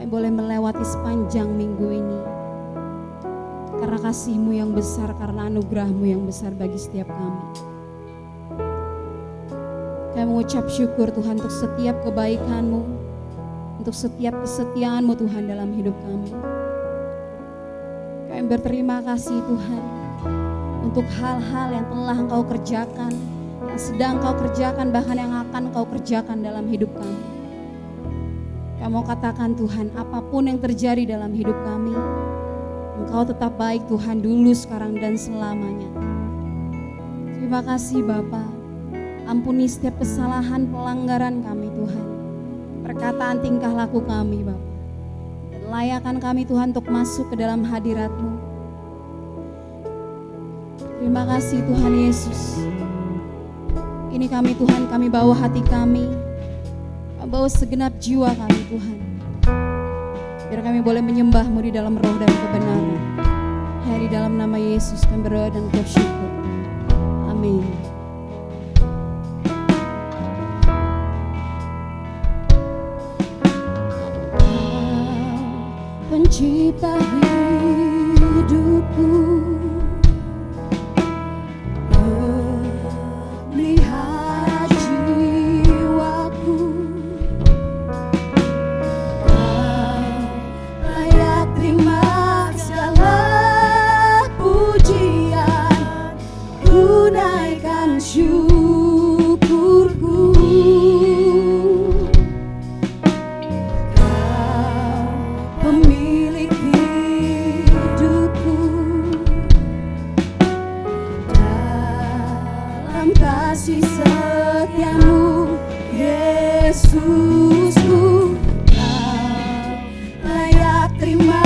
Kami boleh melewati sepanjang minggu ini karena kasih-Mu yang besar, karena anugerah-Mu yang besar bagi setiap kami. Kami mengucap syukur Tuhan untuk setiap kebaikan-Mu, untuk setiap kesetiaan-Mu Tuhan dalam hidup kami. Kami berterima kasih Tuhan untuk hal-hal yang telah Engkau kerjakan, yang sedang Engkau kerjakan, bahkan yang akan Engkau kerjakan dalam hidup kami. Kami mau katakan Tuhan, apapun yang terjadi dalam hidup kami, Engkau tetap baik Tuhan, dulu, sekarang, dan selamanya. Terima kasih Bapa. Ampuni setiap kesalahan, pelanggaran kami Tuhan, perkataan tingkah laku kami Bapa. Dan layakan kami Tuhan untuk masuk ke dalam hadirat-Mu. Terima kasih Tuhan Yesus. Ini kami Tuhan, kami bawa hati kami, bawa segenap jiwa kami Tuhan. Biar kami boleh menyembah-Mu di dalam roh dan kebenaran. Hanya di dalam nama Yesus kami berdoa dan bersyukur. Amin. Pencipta hidupku, pelihara jiwaku, layak terima segala pujian, tunaikan syukurku. Pemilik hidupku, dalam kasih setia-Mu Yesusku, Kau layak terima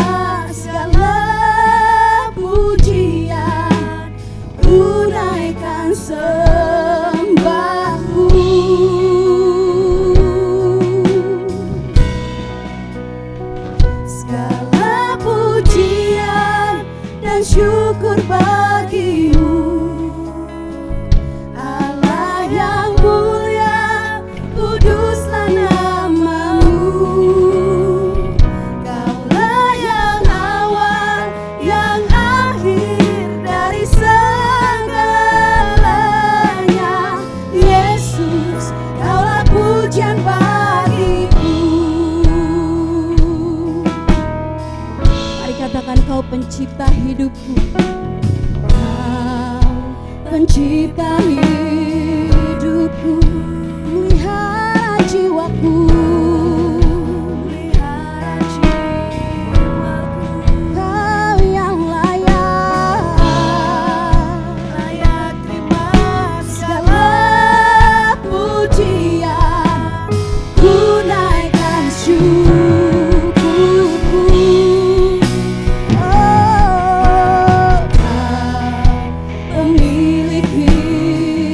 segala pujian, tunaikan sembahku. Segala pujian dan syukur bagi-Mu, Allah yang mulia, kuduslah nama-Mu. Kaulah yang awal, yang akhir dari segalanya. Yesus, Kaulah pujian bagiku. Mari katakan, Kau pencipta hidupku, Kau pencipta hidupku, pelihara jiwaku, pelihara jiwaku. Kau yang layak terima segala pujian, tunaikan syukurku. Oh, Kau pemilik hidup.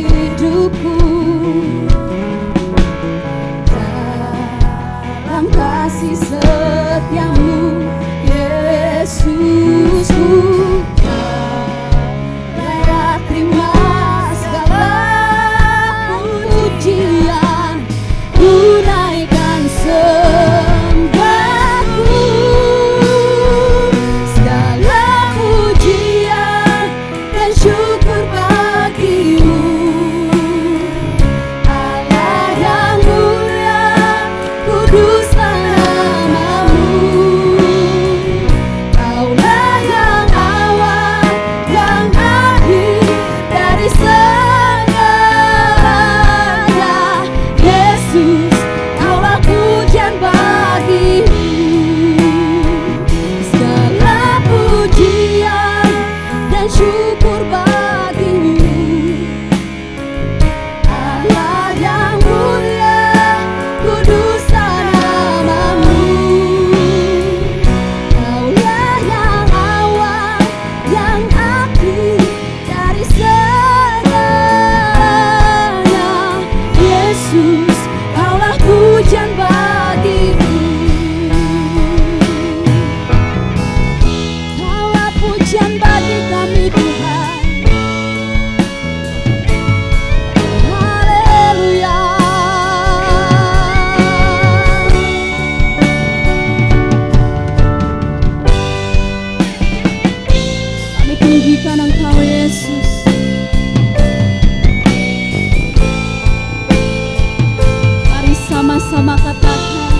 sama-sama katakan,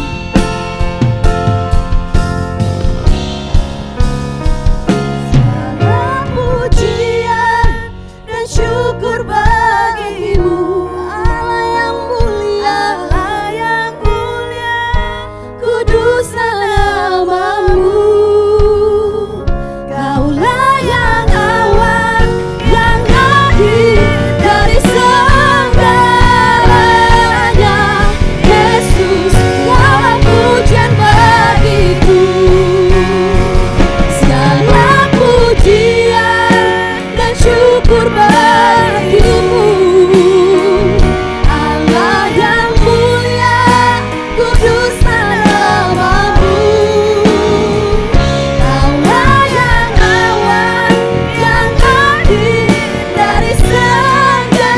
segala pujian dan syukur bagimu, Allah yang mulia, kuduslah namamu. Kaulah yang awal, yang akhir dari segalanya. Yesus, Kaulah pujian bagiku. Segala pujian dan syukur bagimu, Allah yang mulia, kuduslah namamu. Kaulah yang awal, yang akhir dari segalanya.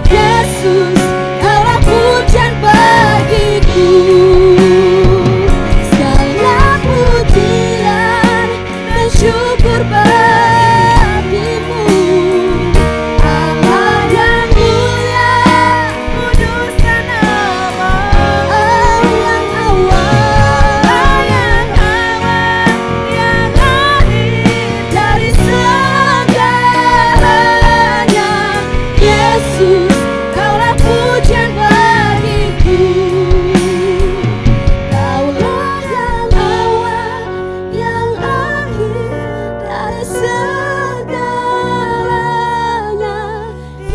Yesus, Kaulah pujian bagiku. Segala pujian dan syukur bagimu, Allah yang mulia, kuduslah namamu. Yang awal, yang akhir dari segalanya. Yesus, Kaulah pujian bagiku. Kaulah yang awal, yang akhir dari segalanya.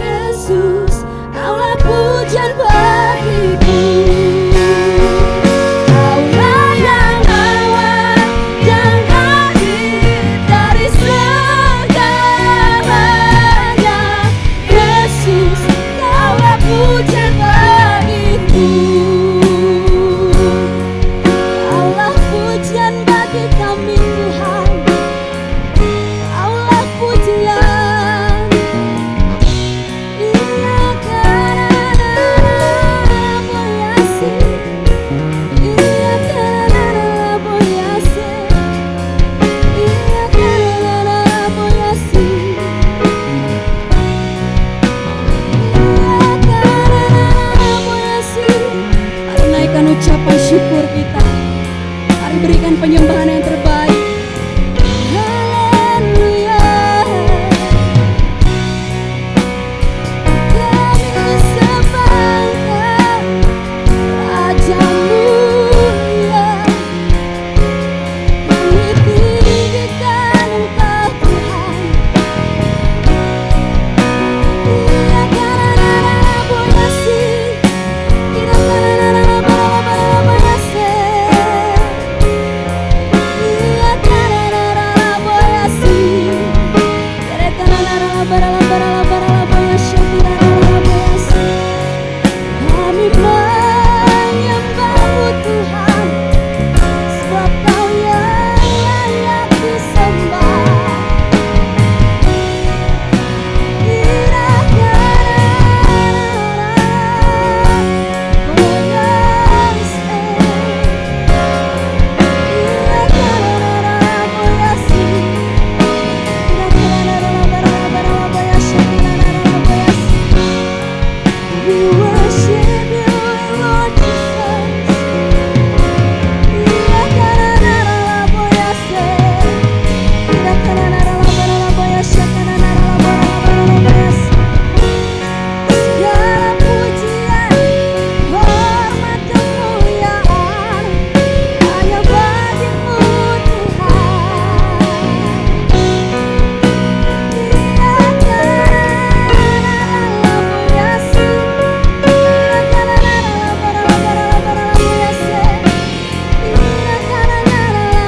Yesus, Kaulah pujian bagiku. Kaulah yang awal, yang akhir dari segalanya. Yesus, Kaulah pujian bagiku. Kaulah pujian bagi kami Tuhan. Kaulah pujian. Iya karena boyasi. Iya karena boyasi. Iya karena boyasi. Iya karena boyasi. Mari naikkan ucapan syukur kita. Mari berikan penyembahan yang terbaik. Haleluya. Kami sembahkan Raja mulia. Kami tinggikan Engkau Tuhan. Iya karena boyasi. Iya karena boyasi. Iya karena boyasi. Iya karena boyasi. Kami menyembahmu Tuhan, sebab Kau yang layak disembah. Iya karena boyasi. Iya karena boyasi. Iya karena boyasi. We worship you, Lord Jesus. Iya karena boyasi. Iya karena boyasi. Segala pujian, hormat, kemuliaan hanya bagimu Tuhan. Iya karena boyasi. Iya karena boyasi. Iya karena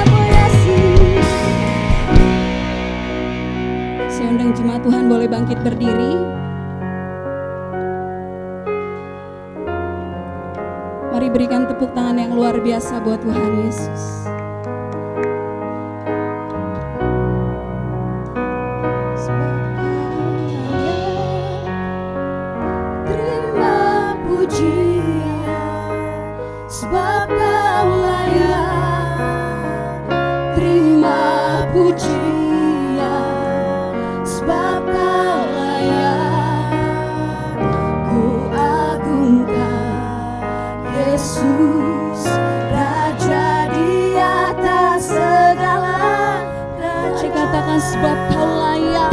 boyasi. Saya undang jemaat Tuhan boleh bangkit berdiri. Mari berikan tepuk tangan yang luar biasa buat Tuhan Yesus. Terima pujian, sebab Kau layak. Terima pujian, sebab Kau layak. Ku agung Yesus, Raja di atas segala raja. Katakan sebab Kau layak.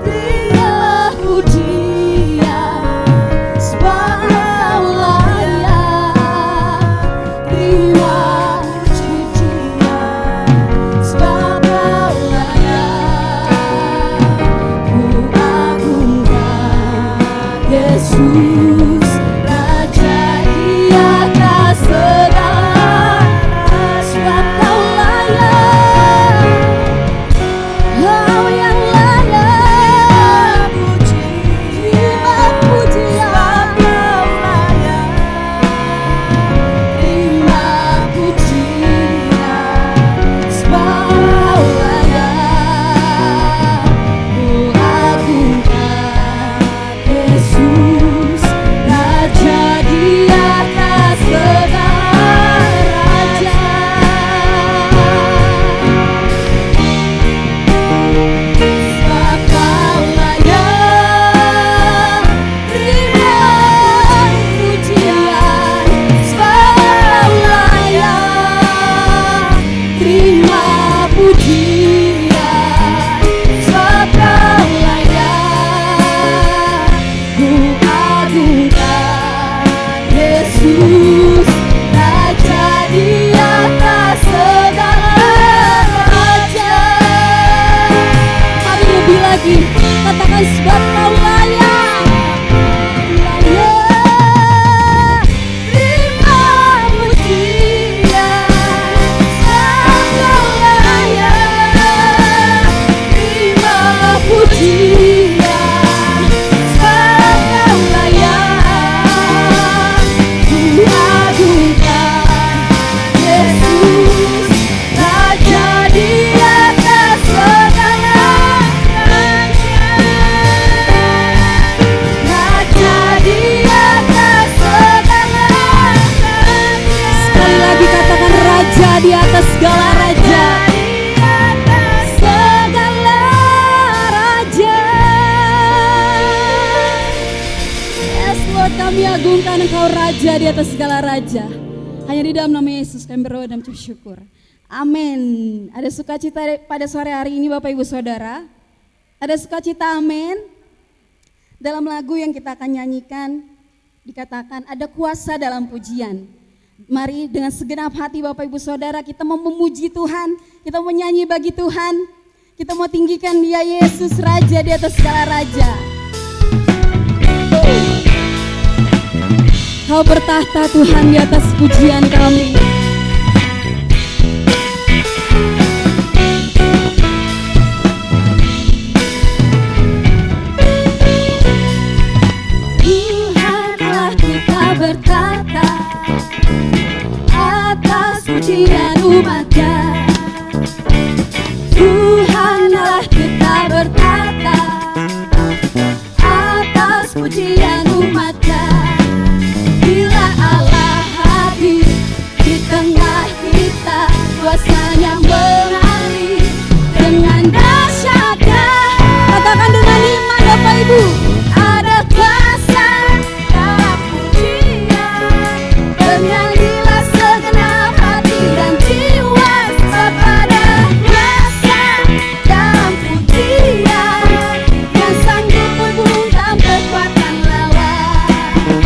Terialah pujian, sebab Kau layak. Terima pujian, sebab Kau layak. Ku agungkan Yesus, Raja di atas segala, sebab Kau layak, Kau yang layak. Terima pujian, terima pujian, sebab Kau layak. Ku agungkan Yesus, Raja di atas segala raja. Sebab Kau layak, terima pujian, sebab Kau layak. Terima pujian, sebab Kau layak. Ku agungkan Yesus, Raja di atas segala raja. Mari lebih lagi, katakan sebab Kau layak, layak. Terima pujian, sebab Kau layak. Terima pujian, sebab Kau layak. Ku agungkan Yesus, Raja di atas segala raja. Raja di atas segala raja. Sekali lagi katakan Raja di atas segala raja. Segala raja. Yes Lord, kami agungkan Engkau Raja di atas segala raja. Hanya di dalam nama Yesus kami berdoa dan mengucap syukur. Amin. Ada sukacita pada sore hari ini Bapak Ibu Saudara? Ada sukacita, amin. Dalam lagu yang kita akan nyanyikan dikatakan ada kuasa dalam pujian. Mari dengan segenap hati Bapak Ibu Saudara kita mau memuji Tuhan, kita mau nyanyi bagi Tuhan, kita mau tinggikan Dia Yesus Raja di atas segala raja. Kau bertahta Tuhan di atas pujian kami. Tuhan Allah kita bertahta atas pujian umat-Nya. Tuhan Allah kita bertahta atas pujian umat-Nya. Bila Allah hadir di tengah kita, kuasanya mengalir dengan dahsyatnya. Katakan dengan iman Bapak Ibu, ada kuasa dalam pujian. Bernyanyilah segenap hati dan jiwa, sebab ada kuasa dalam pujian yang sanggup membungkam kekuatan lawan.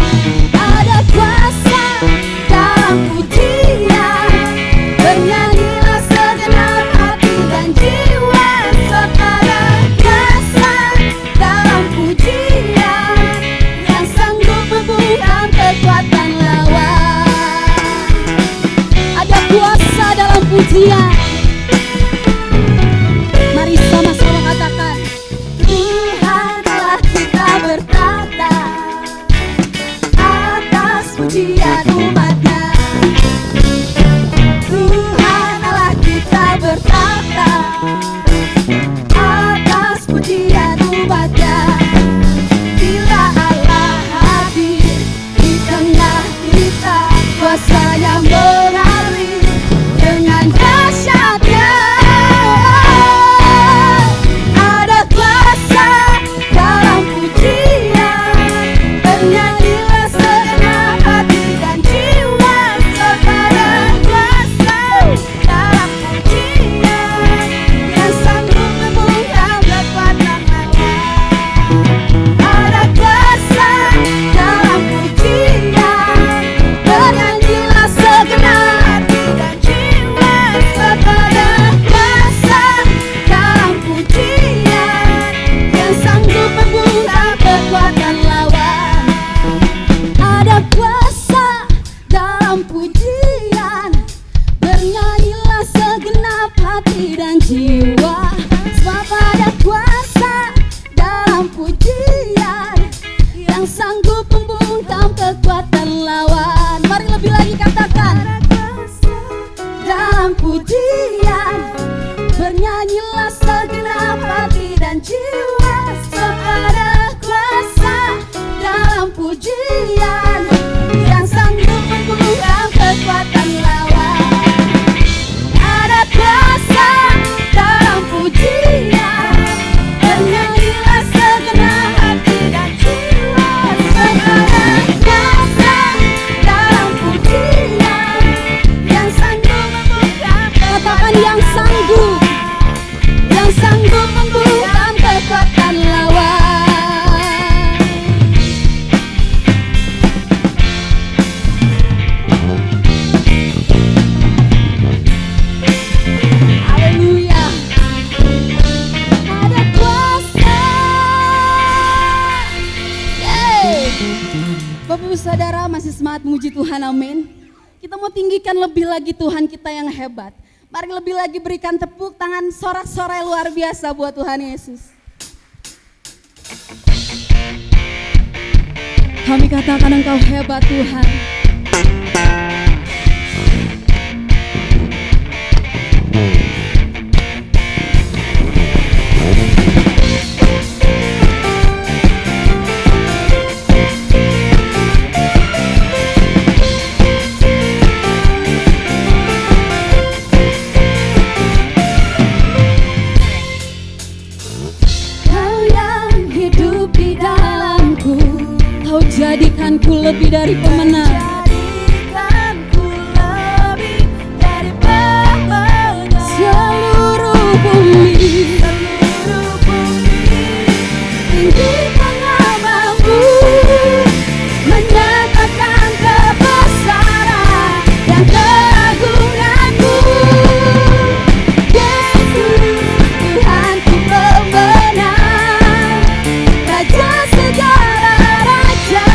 Bapak Ibu Saudara masih semangat memuji Tuhan, amin. Kita mau tinggikan lebih lagi Tuhan kita yang hebat. Mari lebih lagi berikan tepuk tangan sorak-sorai luar biasa buat Tuhan Yesus. Kami katakan Engkau hebat Tuhan. Jadikanku lebih dari pemenang. Jadikanku lebih dari pemenang. Seluruh bumi, tinggikan namamu, menyatakan kebesaran dan keagunganmu. Yesus, Tuhanku pemenang, Raja segala raja.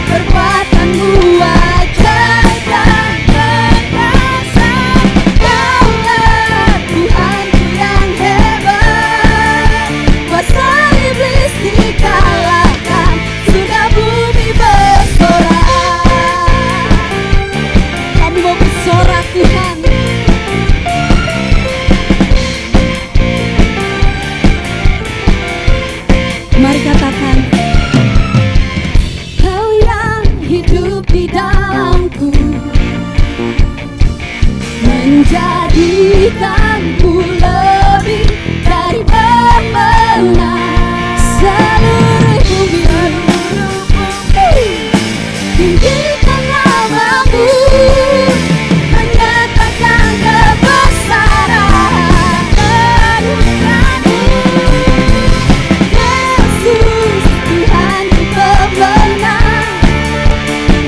Perbuatanmu ajaib dan perkasa. Kaulah Tuhanku yang hebat. Kuasa iblis dikalahkan, surga bumi bersorak. Kami mau bersorak Tuhan. Mari katakan, hidup di dalamku, menjadikanku lebih dari pemenang. Seluruh bumi, tinggikan namamu, menyatakan kebesaran keagunganmu. Yesus, Tuhanku pemenang,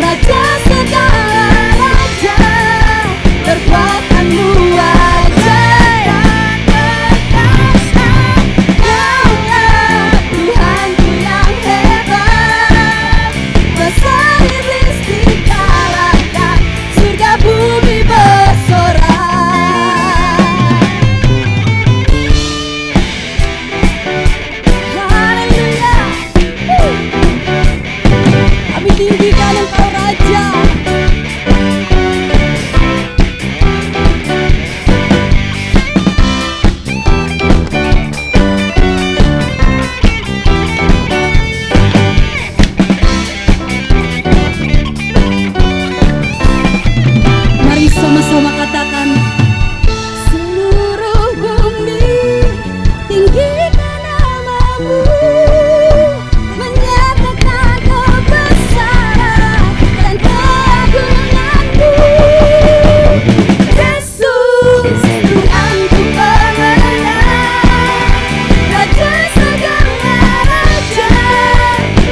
Raja segala raja. Perbuatanmu ajaib dan perkasa. Kaulah Tuhanku yang hebat. Kuasa iblis dikalahkan, surga bumi bersorak. Haleluya. Kami tinggikan Engkau Raja. Mari sama-sama katakan, seluruh bumi, tinggikan namamu, menyatakan kebesaran dan keagunganmu. Yesus, Tuhanku pemenang, Raja segala raja.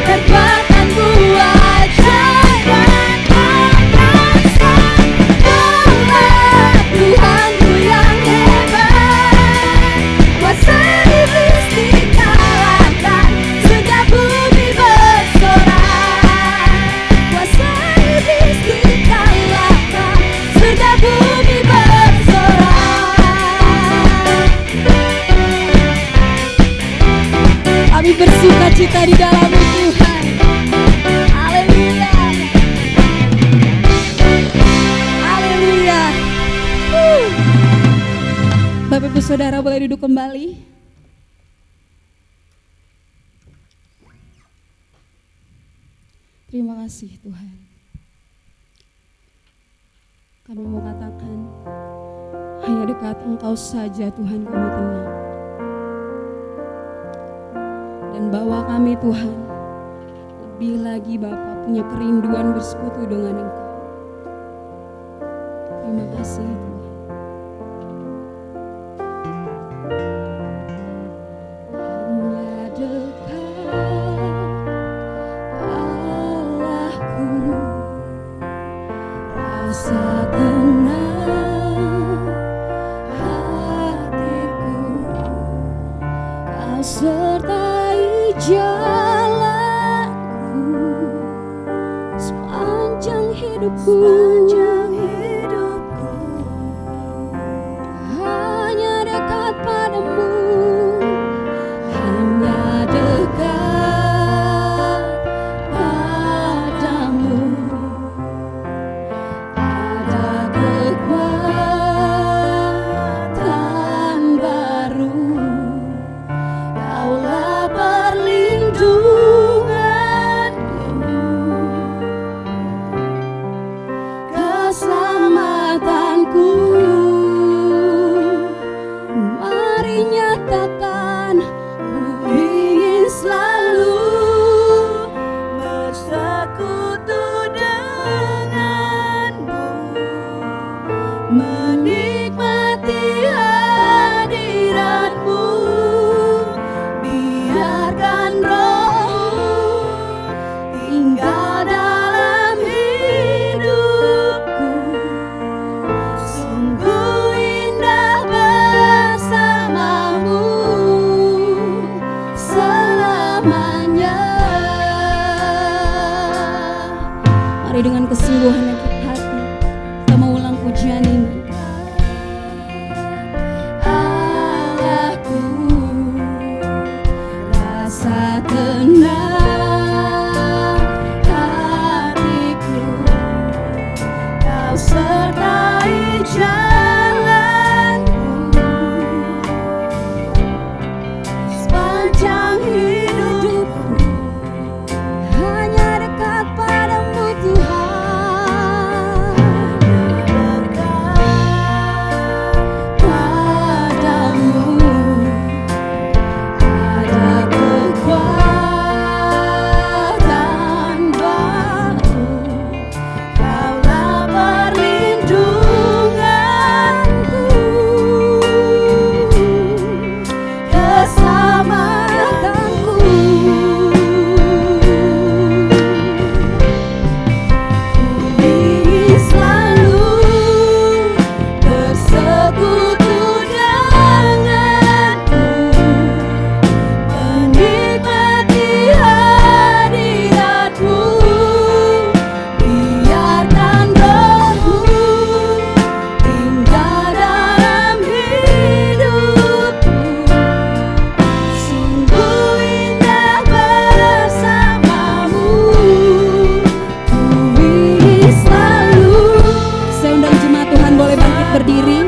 Perbuatanmu ajaib dan perkasa. Kaulah Tuhanku yang hebat. Kuasa iblis dikalahkan, surga bumi bersorak. Kuasa iblis dikalahkan, surga bumi bersorak. Kami bersuka cita di dalam-Mu Tuhan. Haleluya. Haleluya. Bapak Ibu Saudara boleh duduk kembali. Terima kasih Tuhan. Kami mau katakan, hanya dekat Engkau saja Tuhan kami tenang. Dan bawa kami Tuhan, lebih lagi Bapa punya kerinduan bersekutu dengan Engkau. Terima kasih Tuhan. Hanya dekat Allahku, rasa tenang hatiku. Kau sertai jalanku, Mari dengan kesungguhan yang hati kita mau ulang pujian ini. Allahku, rasa tenang hatiku, Kau sertai jalanku sepanjang hidupku. Hanya dekat padamu Tuhan, dekat padamu ada kekuatan baru. Kaulah perlindunganku, keselamatanku. Ingin selalu bersekutu denganmu, menikmati hadiratmu. Biarkan Roh-Mu tinggal dalam hidupku. Sungguh indah bersamamu. Ku ingin selalu. Saya undang jemaat Tuhan boleh bangkit berdiri.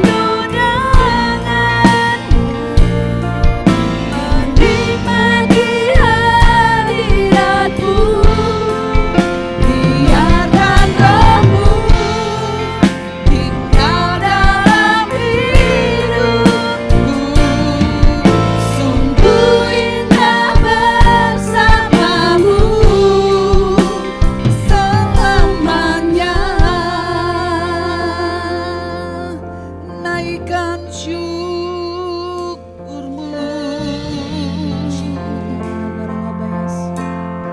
Menikmati hadiratmu. Biarkan Roh-Mu tinggal dalam hidupku. Sungguh indah bersamamu selamanya. Naikkan syukurmu.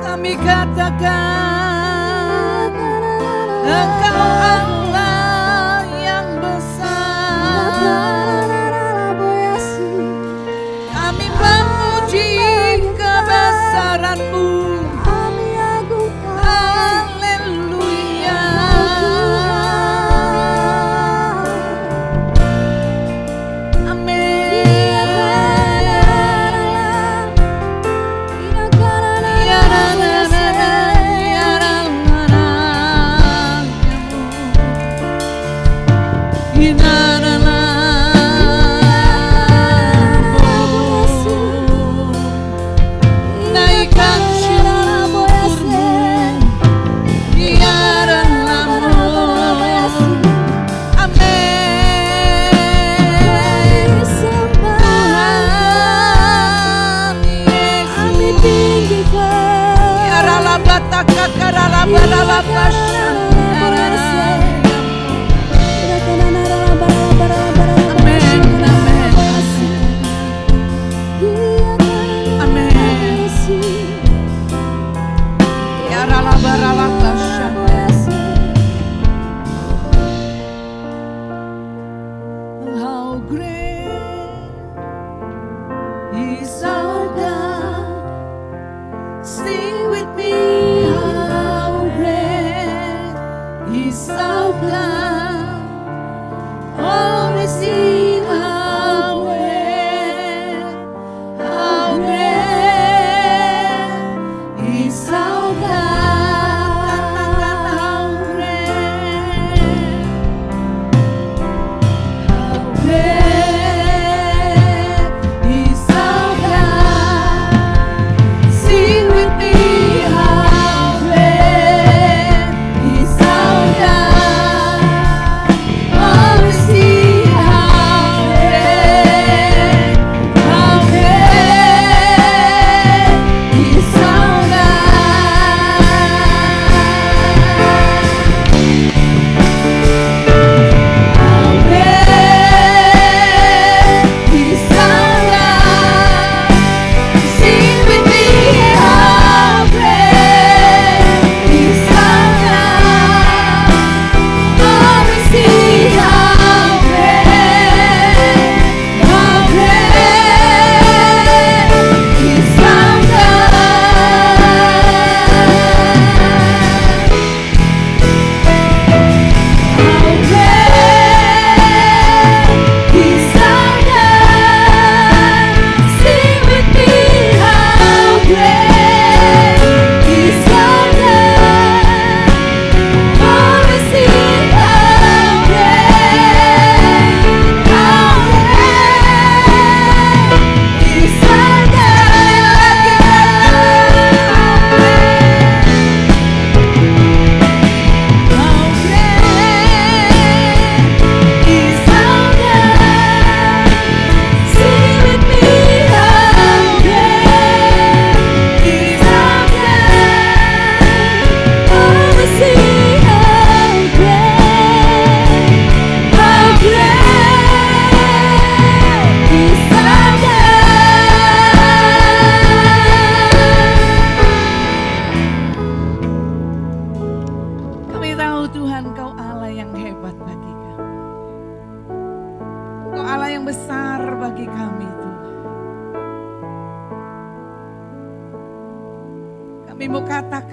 Kami katakan Engkau Allah yang besar. Kami memuji kebesaran-Mu. Haleluya. Naikkan syukurmu. Amin. How great is our God. Sing with me, how great is our God. Oh, we sing how great is our God. How great is our God. Sing with me, how great is our God. Oh, we sing how great is our God.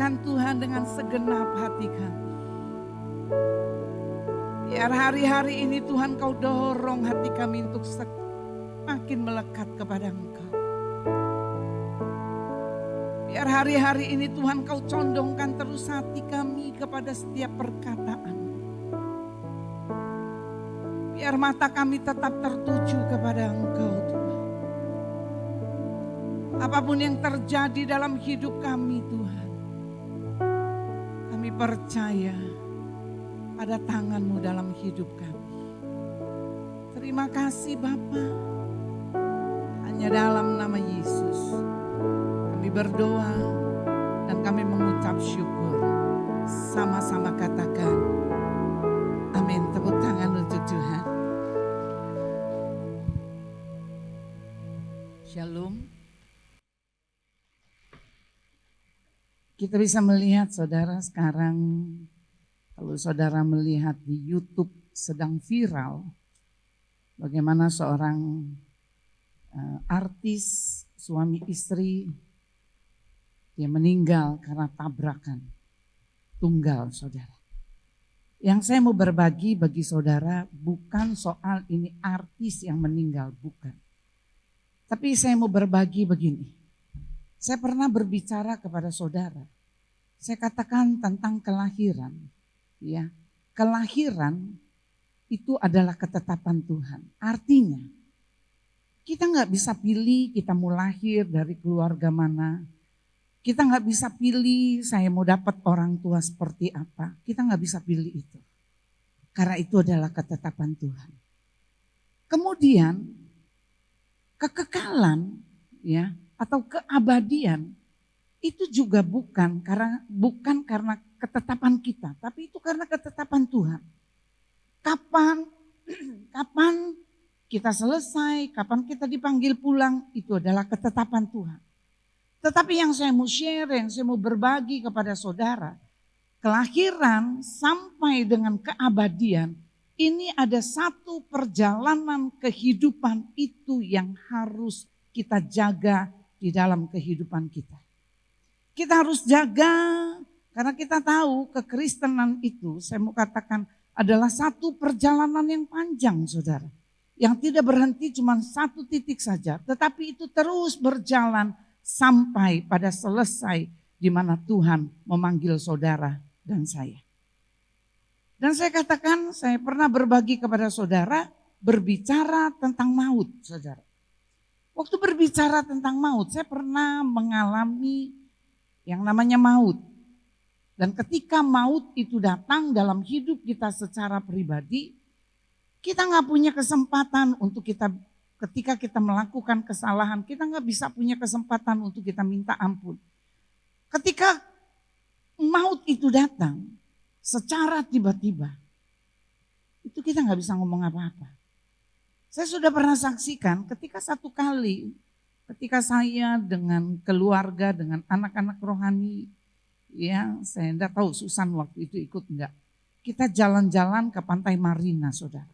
katakan Tuhan dengan segenap hati kami. Biar hari-hari ini Tuhan Kau dorong hati kami untuk semakin melekat kepada Engkau. Biar hari-hari ini Tuhan Kau condongkan terus hati kami kepada setiap perkataan. Biar mata kami tetap tertuju kepada Engkau Tuhan. Apapun yang terjadi dalam hidup kami Tuhan, kami percaya ada tangan-Mu dalam hidup kami. Terima kasih Bapa. Hanya dalam nama Yesus kami berdoa dan kami mengucap syukur. Sama-sama katakan amin. Tepuk tangan untuk Tuhan. Shalom. Kita bisa melihat saudara sekarang, kalau saudara melihat di YouTube sedang viral, bagaimana seorang artis suami istri, dia meninggal karena tabrakan tunggal saudara. Yang saya mau berbagi bagi saudara bukan soal ini artis yang meninggal, bukan. Tapi saya mau berbagi begini. Saya pernah berbicara kepada saudara. Saya katakan tentang kelahiran. Ya, kelahiran itu adalah ketetapan Tuhan. Artinya kita nggak bisa pilih kita mau lahir dari keluarga mana. Kita nggak bisa pilih saya mau dapat orang tua seperti apa. Kita nggak bisa pilih itu. Karena itu adalah ketetapan Tuhan. Kemudian kekekalan ya atau keabadian itu juga bukan karena ketetapan kita, tapi itu karena ketetapan Tuhan. Kapan kita selesai, kapan kita dipanggil pulang, itu adalah ketetapan Tuhan. Tetapi yang saya mau share, yang saya mau berbagi kepada saudara, kelahiran sampai dengan keabadian, ini ada satu perjalanan kehidupan itu yang harus kita jaga di dalam kehidupan kita. Kita harus jaga karena kita tahu kekristenan itu, saya mau katakan adalah satu perjalanan yang panjang saudara. Yang tidak berhenti cuma satu titik saja, tetapi itu terus berjalan sampai pada selesai di mana Tuhan memanggil saudara dan saya. Dan saya katakan, saya pernah berbagi kepada saudara, berbicara tentang maut, saudara. Waktu berbicara tentang maut, saya pernah mengalami yang namanya maut. Dan ketika maut itu datang dalam hidup kita secara pribadi, kita nggak punya kesempatan untuk ketika kita melakukan kesalahan, kita nggak bisa punya kesempatan untuk kita minta ampun. Ketika maut itu datang, secara tiba-tiba, itu kita nggak bisa ngomong apa-apa. Saya sudah pernah saksikan ketika satu kali, ketika saya dengan keluarga, dengan anak-anak rohani, ya saya enggak tahu Susan waktu itu ikut enggak. Kita jalan-jalan ke Pantai Marina, saudara.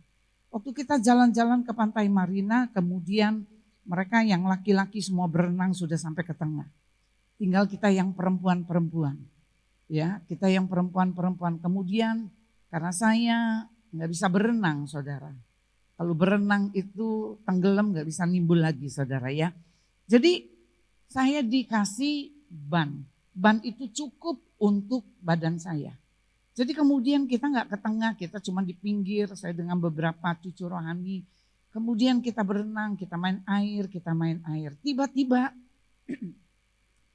Waktu kita jalan-jalan ke Pantai Marina, kemudian mereka yang laki-laki semua berenang sudah sampai ke tengah. Tinggal kita yang perempuan-perempuan. Ya, kita yang perempuan-perempuan. Kemudian karena saya nggak bisa berenang, saudara. Kalau berenang itu tenggelam nggak bisa nimbul lagi, saudara ya. Jadi saya dikasih ban. Ban itu cukup untuk badan saya. Jadi kemudian kita nggak ke tengah, kita cuma di pinggir. Saya dengan beberapa cucu rohani. Kemudian kita berenang, kita main air, Tiba-tiba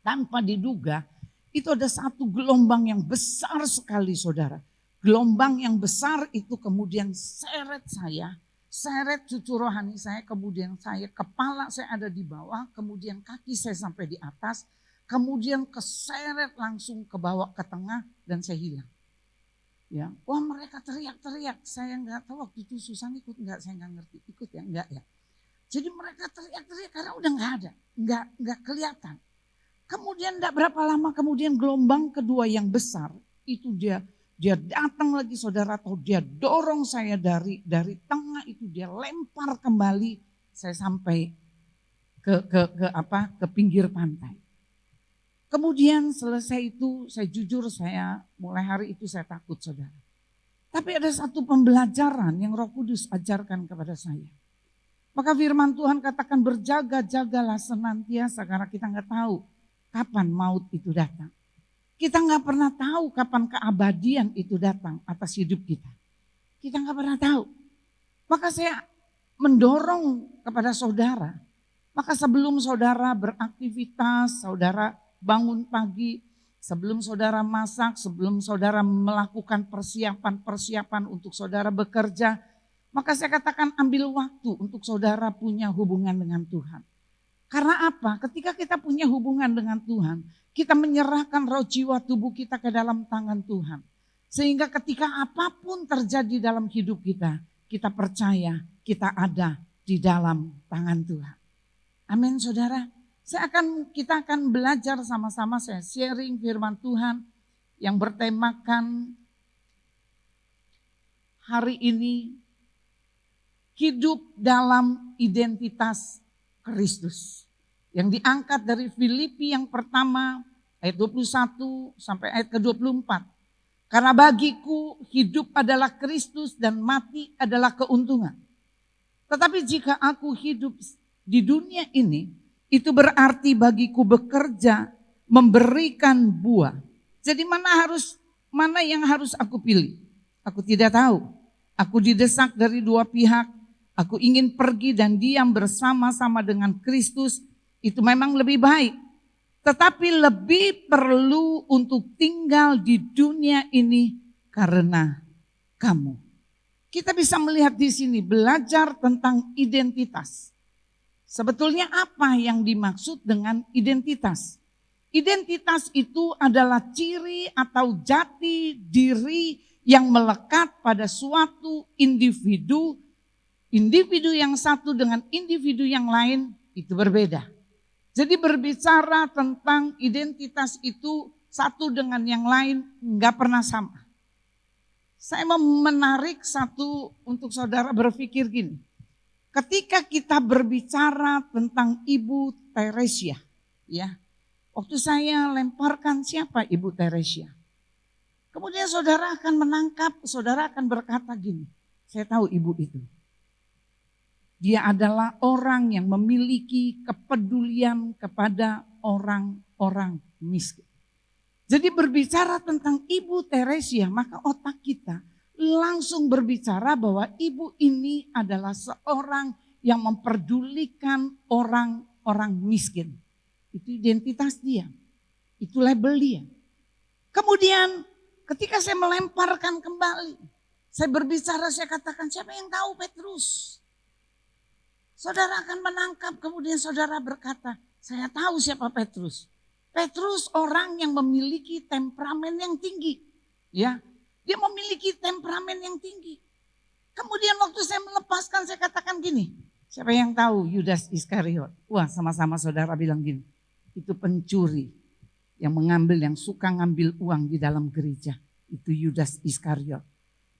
tanpa diduga, itu ada satu gelombang yang besar sekali saudara. Gelombang yang besar itu kemudian seret saya, seret cucu rohani saya, kemudian kepala saya ada di bawah, kemudian kaki saya sampai di atas, kemudian keseret langsung ke bawah ke tengah dan saya hilang. Ya, wah mereka teriak-teriak, saya nggak tahu waktu itu Susan ikut nggak, saya nggak ngerti, ikut ya nggak ya. Jadi mereka teriak-teriak karena udah nggak ada, nggak kelihatan. Kemudian tidak berapa lama kemudian gelombang kedua yang besar itu dia datang lagi saudara, atau dia dorong saya dari tengah itu, dia lempar kembali saya sampai ke pinggir pantai. Kemudian selesai itu, saya jujur mulai hari itu saya takut saudara. Tapi ada satu pembelajaran yang Roh Kudus ajarkan kepada saya. Maka firman Tuhan katakan berjaga-jagalah senantiasa karena kita nggak tahu kapan maut itu datang. Kita nggak pernah tahu kapan keabadian itu datang atas hidup kita. Kita nggak pernah tahu. Maka saya mendorong kepada saudara. Maka sebelum saudara beraktivitas, saudara bangun pagi, sebelum saudara masak, sebelum saudara melakukan persiapan untuk saudara bekerja, maka saya katakan ambil waktu untuk saudara punya hubungan dengan Tuhan. Karena apa? Ketika kita punya hubungan dengan Tuhan, kita menyerahkan roh jiwa tubuh kita ke dalam tangan Tuhan. Sehingga ketika apapun terjadi dalam hidup kita, kita percaya kita ada di dalam tangan Tuhan. Amin saudara. Kita akan belajar sama-sama, saya sharing firman Tuhan yang bertemakan hari ini hidup dalam identitas Kristus. Yang diangkat dari Filipi yang pertama ayat 21 sampai ayat ke-24. Karena bagiku hidup adalah Kristus dan mati adalah keuntungan. Tetapi jika aku hidup di dunia ini, itu berarti bagiku bekerja memberikan buah. Jadi mana yang harus aku pilih? Aku tidak tahu. Aku didesak dari dua pihak. Aku ingin pergi dan diam bersama-sama dengan Kristus. Itu memang lebih baik. Tetapi lebih perlu untuk tinggal di dunia ini karena kamu. Kita bisa melihat di sini belajar tentang identitas. Sebetulnya apa yang dimaksud dengan identitas? Identitas itu adalah ciri atau jati diri yang melekat pada suatu individu. Individu yang satu dengan individu yang lain itu berbeda. Jadi berbicara tentang identitas itu satu dengan yang lain enggak pernah sama. Saya mau menarik satu untuk saudara berpikir gini. Ketika kita berbicara tentang Ibu Teresia, ya, waktu saya lemparkan siapa Ibu Teresia, kemudian saudara akan menangkap, saudara akan berkata gini, saya tahu ibu itu. Dia adalah orang yang memiliki kepedulian kepada orang-orang miskin. Jadi berbicara tentang Ibu Teresia, maka otak kita langsung berbicara bahwa ibu ini adalah seorang yang memperdulikan orang-orang miskin. Itu identitas dia, itu label dia. Kemudian ketika saya melemparkan kembali, saya berbicara, saya katakan siapa yang tahu Petrus? Saudara akan menangkap, kemudian saudara berkata, saya tahu siapa Petrus. Petrus orang yang memiliki temperamen yang tinggi. Ya, dia memiliki temperamen yang tinggi. Kemudian waktu saya melepaskan, saya katakan gini, siapa yang tahu Yudas Iskariot? Wah, sama-sama saudara bilang gini, itu pencuri yang mengambil, yang suka ngambil uang di dalam gereja. Itu Yudas Iskariot.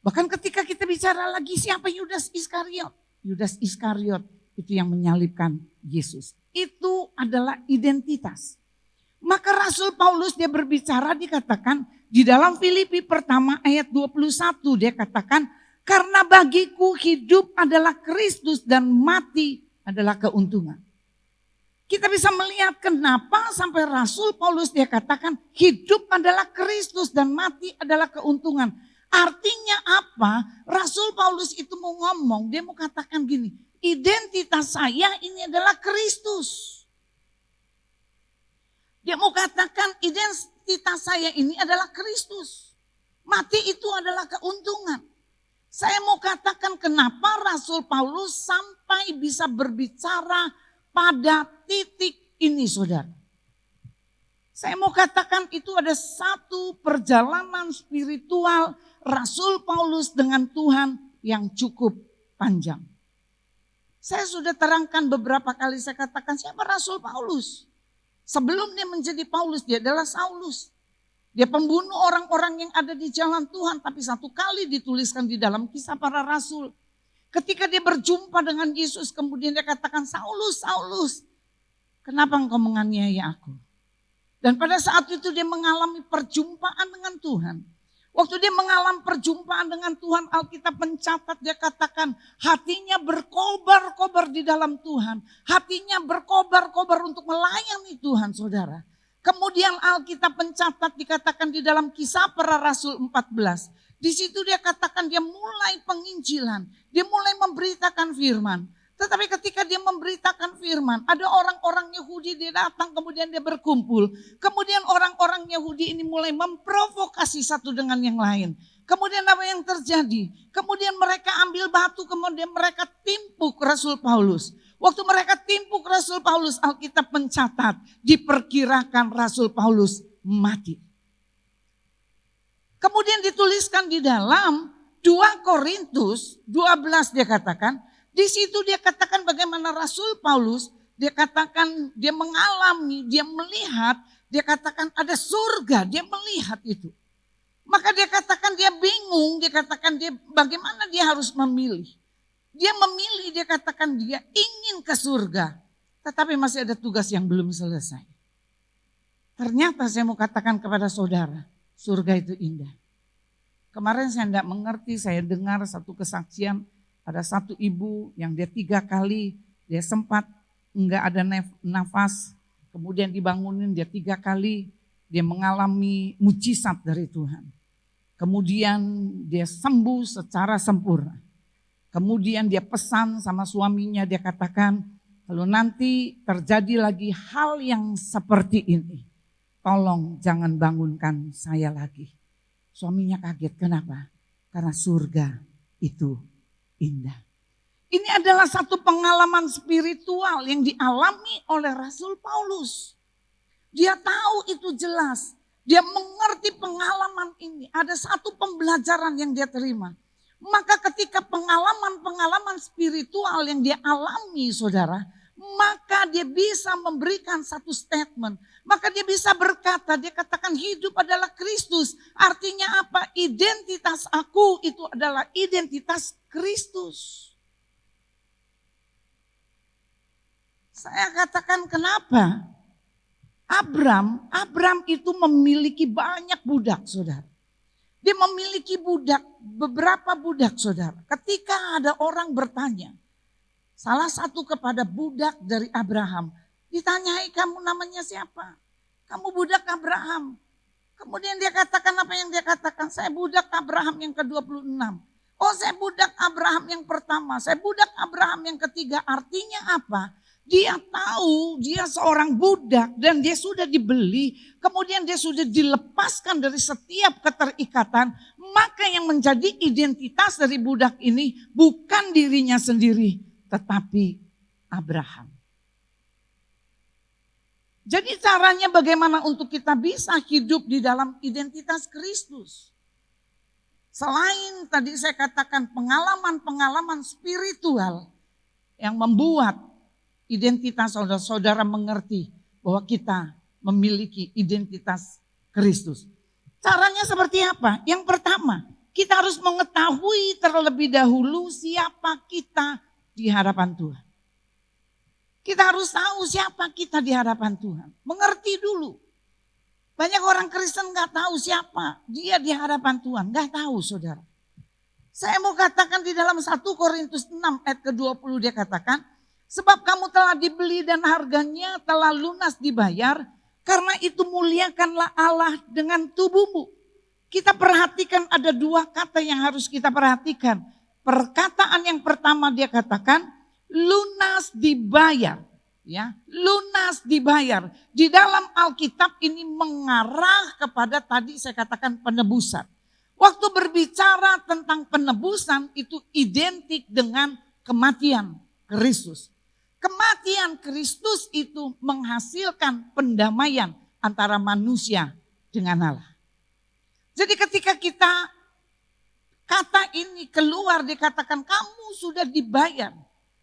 Bahkan ketika kita bicara lagi siapa Yudas Iskariot? Yudas Iskariot itu yang menyalibkan Yesus. Itu adalah identitas. Maka Rasul Paulus dia berbicara, dikatakan di dalam Filipi pertama ayat 21 dia katakan, karena bagiku hidup adalah Kristus dan mati adalah keuntungan. Kita bisa melihat kenapa sampai Rasul Paulus dia katakan hidup adalah Kristus dan mati adalah keuntungan. Artinya apa? Rasul Paulus itu mau ngomong, dia mau katakan gini, identitas saya ini adalah Kristus. Dia mau katakan identitas saya ini adalah Kristus. Mati itu adalah keuntungan. Saya mau katakan kenapa Rasul Paulus sampai bisa berbicara pada titik ini saudara. Saya mau katakan itu ada satu perjalanan spiritual Rasul Paulus dengan Tuhan yang cukup panjang. Saya sudah terangkan beberapa kali, saya katakan siapa Rasul Paulus. Sebelum dia menjadi Paulus, dia adalah Saulus. Dia pembunuh orang-orang yang ada di jalan Tuhan. Tapi satu kali dituliskan di dalam Kisah Para Rasul. Ketika dia berjumpa dengan Yesus, kemudian dia katakan, Saulus, Saulus, kenapa engkau menganiaya aku? Dan pada saat itu dia mengalami perjumpaan dengan Tuhan. Waktu dia mengalami perjumpaan dengan Tuhan, Alkitab mencatat, dia katakan hatinya berkobar-kobar di dalam Tuhan. Hatinya berkobar-kobar untuk melayani Tuhan, saudara. Kemudian Alkitab mencatat, dikatakan di dalam Kisah Para Rasul 14. Di situ dia katakan dia mulai penginjilan, dia mulai memberitakan firman. Tetapi ketika dia memberitakan firman, ada orang-orang Yahudi, dia datang kemudian dia berkumpul. Kemudian orang-orang Yahudi ini mulai memprovokasi satu dengan yang lain. Kemudian apa yang terjadi? Kemudian mereka ambil batu, kemudian mereka timpuk Rasul Paulus. Waktu mereka timpuk Rasul Paulus, Alkitab mencatat, diperkirakan Rasul Paulus mati. Kemudian dituliskan di dalam 2 Korintus 12 dia katakan, di situ dia katakan bagaimana Rasul Paulus, dia katakan dia mengalami, dia melihat, dia katakan ada surga, dia melihat itu. Maka dia katakan dia bingung, dia katakan dia bagaimana dia harus memilih. Dia memilih, dia katakan dia ingin ke surga, tetapi masih ada tugas yang belum selesai. Ternyata saya mau katakan kepada saudara, surga itu indah. Kemarin saya tidak mengerti, saya dengar satu kesaksian. Ada satu ibu yang dia 3 kali, dia sempat enggak ada nafas, kemudian dibangunin dia 3 kali, dia mengalami mujizat dari Tuhan. Kemudian dia sembuh secara sempurna. Kemudian dia pesan sama suaminya, dia katakan, kalau nanti terjadi lagi hal yang seperti ini, tolong jangan bangunkan saya lagi. Suaminya kaget, kenapa? Karena surga itu indah. Ini adalah satu pengalaman spiritual yang dialami oleh Rasul Paulus. Dia tahu itu jelas. Dia mengerti pengalaman ini. Ada satu pembelajaran yang dia terima. Maka ketika pengalaman-pengalaman spiritual yang dia alami, saudara, maka dia bisa memberikan satu statement. Maka dia bisa berkata, dia katakan hidup adalah Kristus. Artinya apa? Identitas aku itu adalah identitas Kristus. Saya katakan kenapa? Abram itu memiliki banyak budak, saudara. Dia memiliki beberapa budak, saudara. Ketika ada orang bertanya, salah satu kepada budak dari Abraham, ditanyai kamu namanya siapa? Kamu budak Abraham. Kemudian dia katakan apa yang dia katakan? Saya budak Abraham yang ke-26. Oh, saya budak Abraham yang pertama, saya budak Abraham yang ketiga. Artinya apa? Dia tahu dia seorang budak dan dia sudah dibeli, kemudian dia sudah dilepaskan dari setiap keterikatan. Maka yang menjadi identitas dari budak ini bukan dirinya sendiri, tetapi Abraham. Jadi caranya bagaimana untuk kita bisa hidup di dalam identitas Kristus. Selain tadi saya katakan pengalaman-pengalaman spiritual yang membuat identitas saudara-saudara mengerti bahwa kita memiliki identitas Kristus. Caranya seperti apa? Yang pertama, kita harus mengetahui terlebih dahulu siapa kita di hadapan Tuhan. Kita harus tahu siapa kita di hadapan Tuhan. Mengerti dulu. Banyak orang Kristen gak tahu siapa dia di hadapan Tuhan. Gak tahu, saudara. Saya mau katakan di dalam 1 Korintus 6 ayat ke-20 dia katakan, sebab kamu telah dibeli dan harganya telah lunas dibayar, karena itu muliakanlah Allah dengan tubuhmu. Kita perhatikan ada 2 kata yang harus kita perhatikan. Perkataan yang pertama dia katakan lunas dibayar. Ya, lunas dibayar. Di dalam Alkitab ini mengarah kepada tadi saya katakan penebusan. Waktu berbicara tentang penebusan itu identik dengan kematian Kristus. Kematian Kristus itu menghasilkan pendamaian antara manusia dengan Allah. Jadi ketika kita kata ini keluar dikatakan kamu sudah dibayar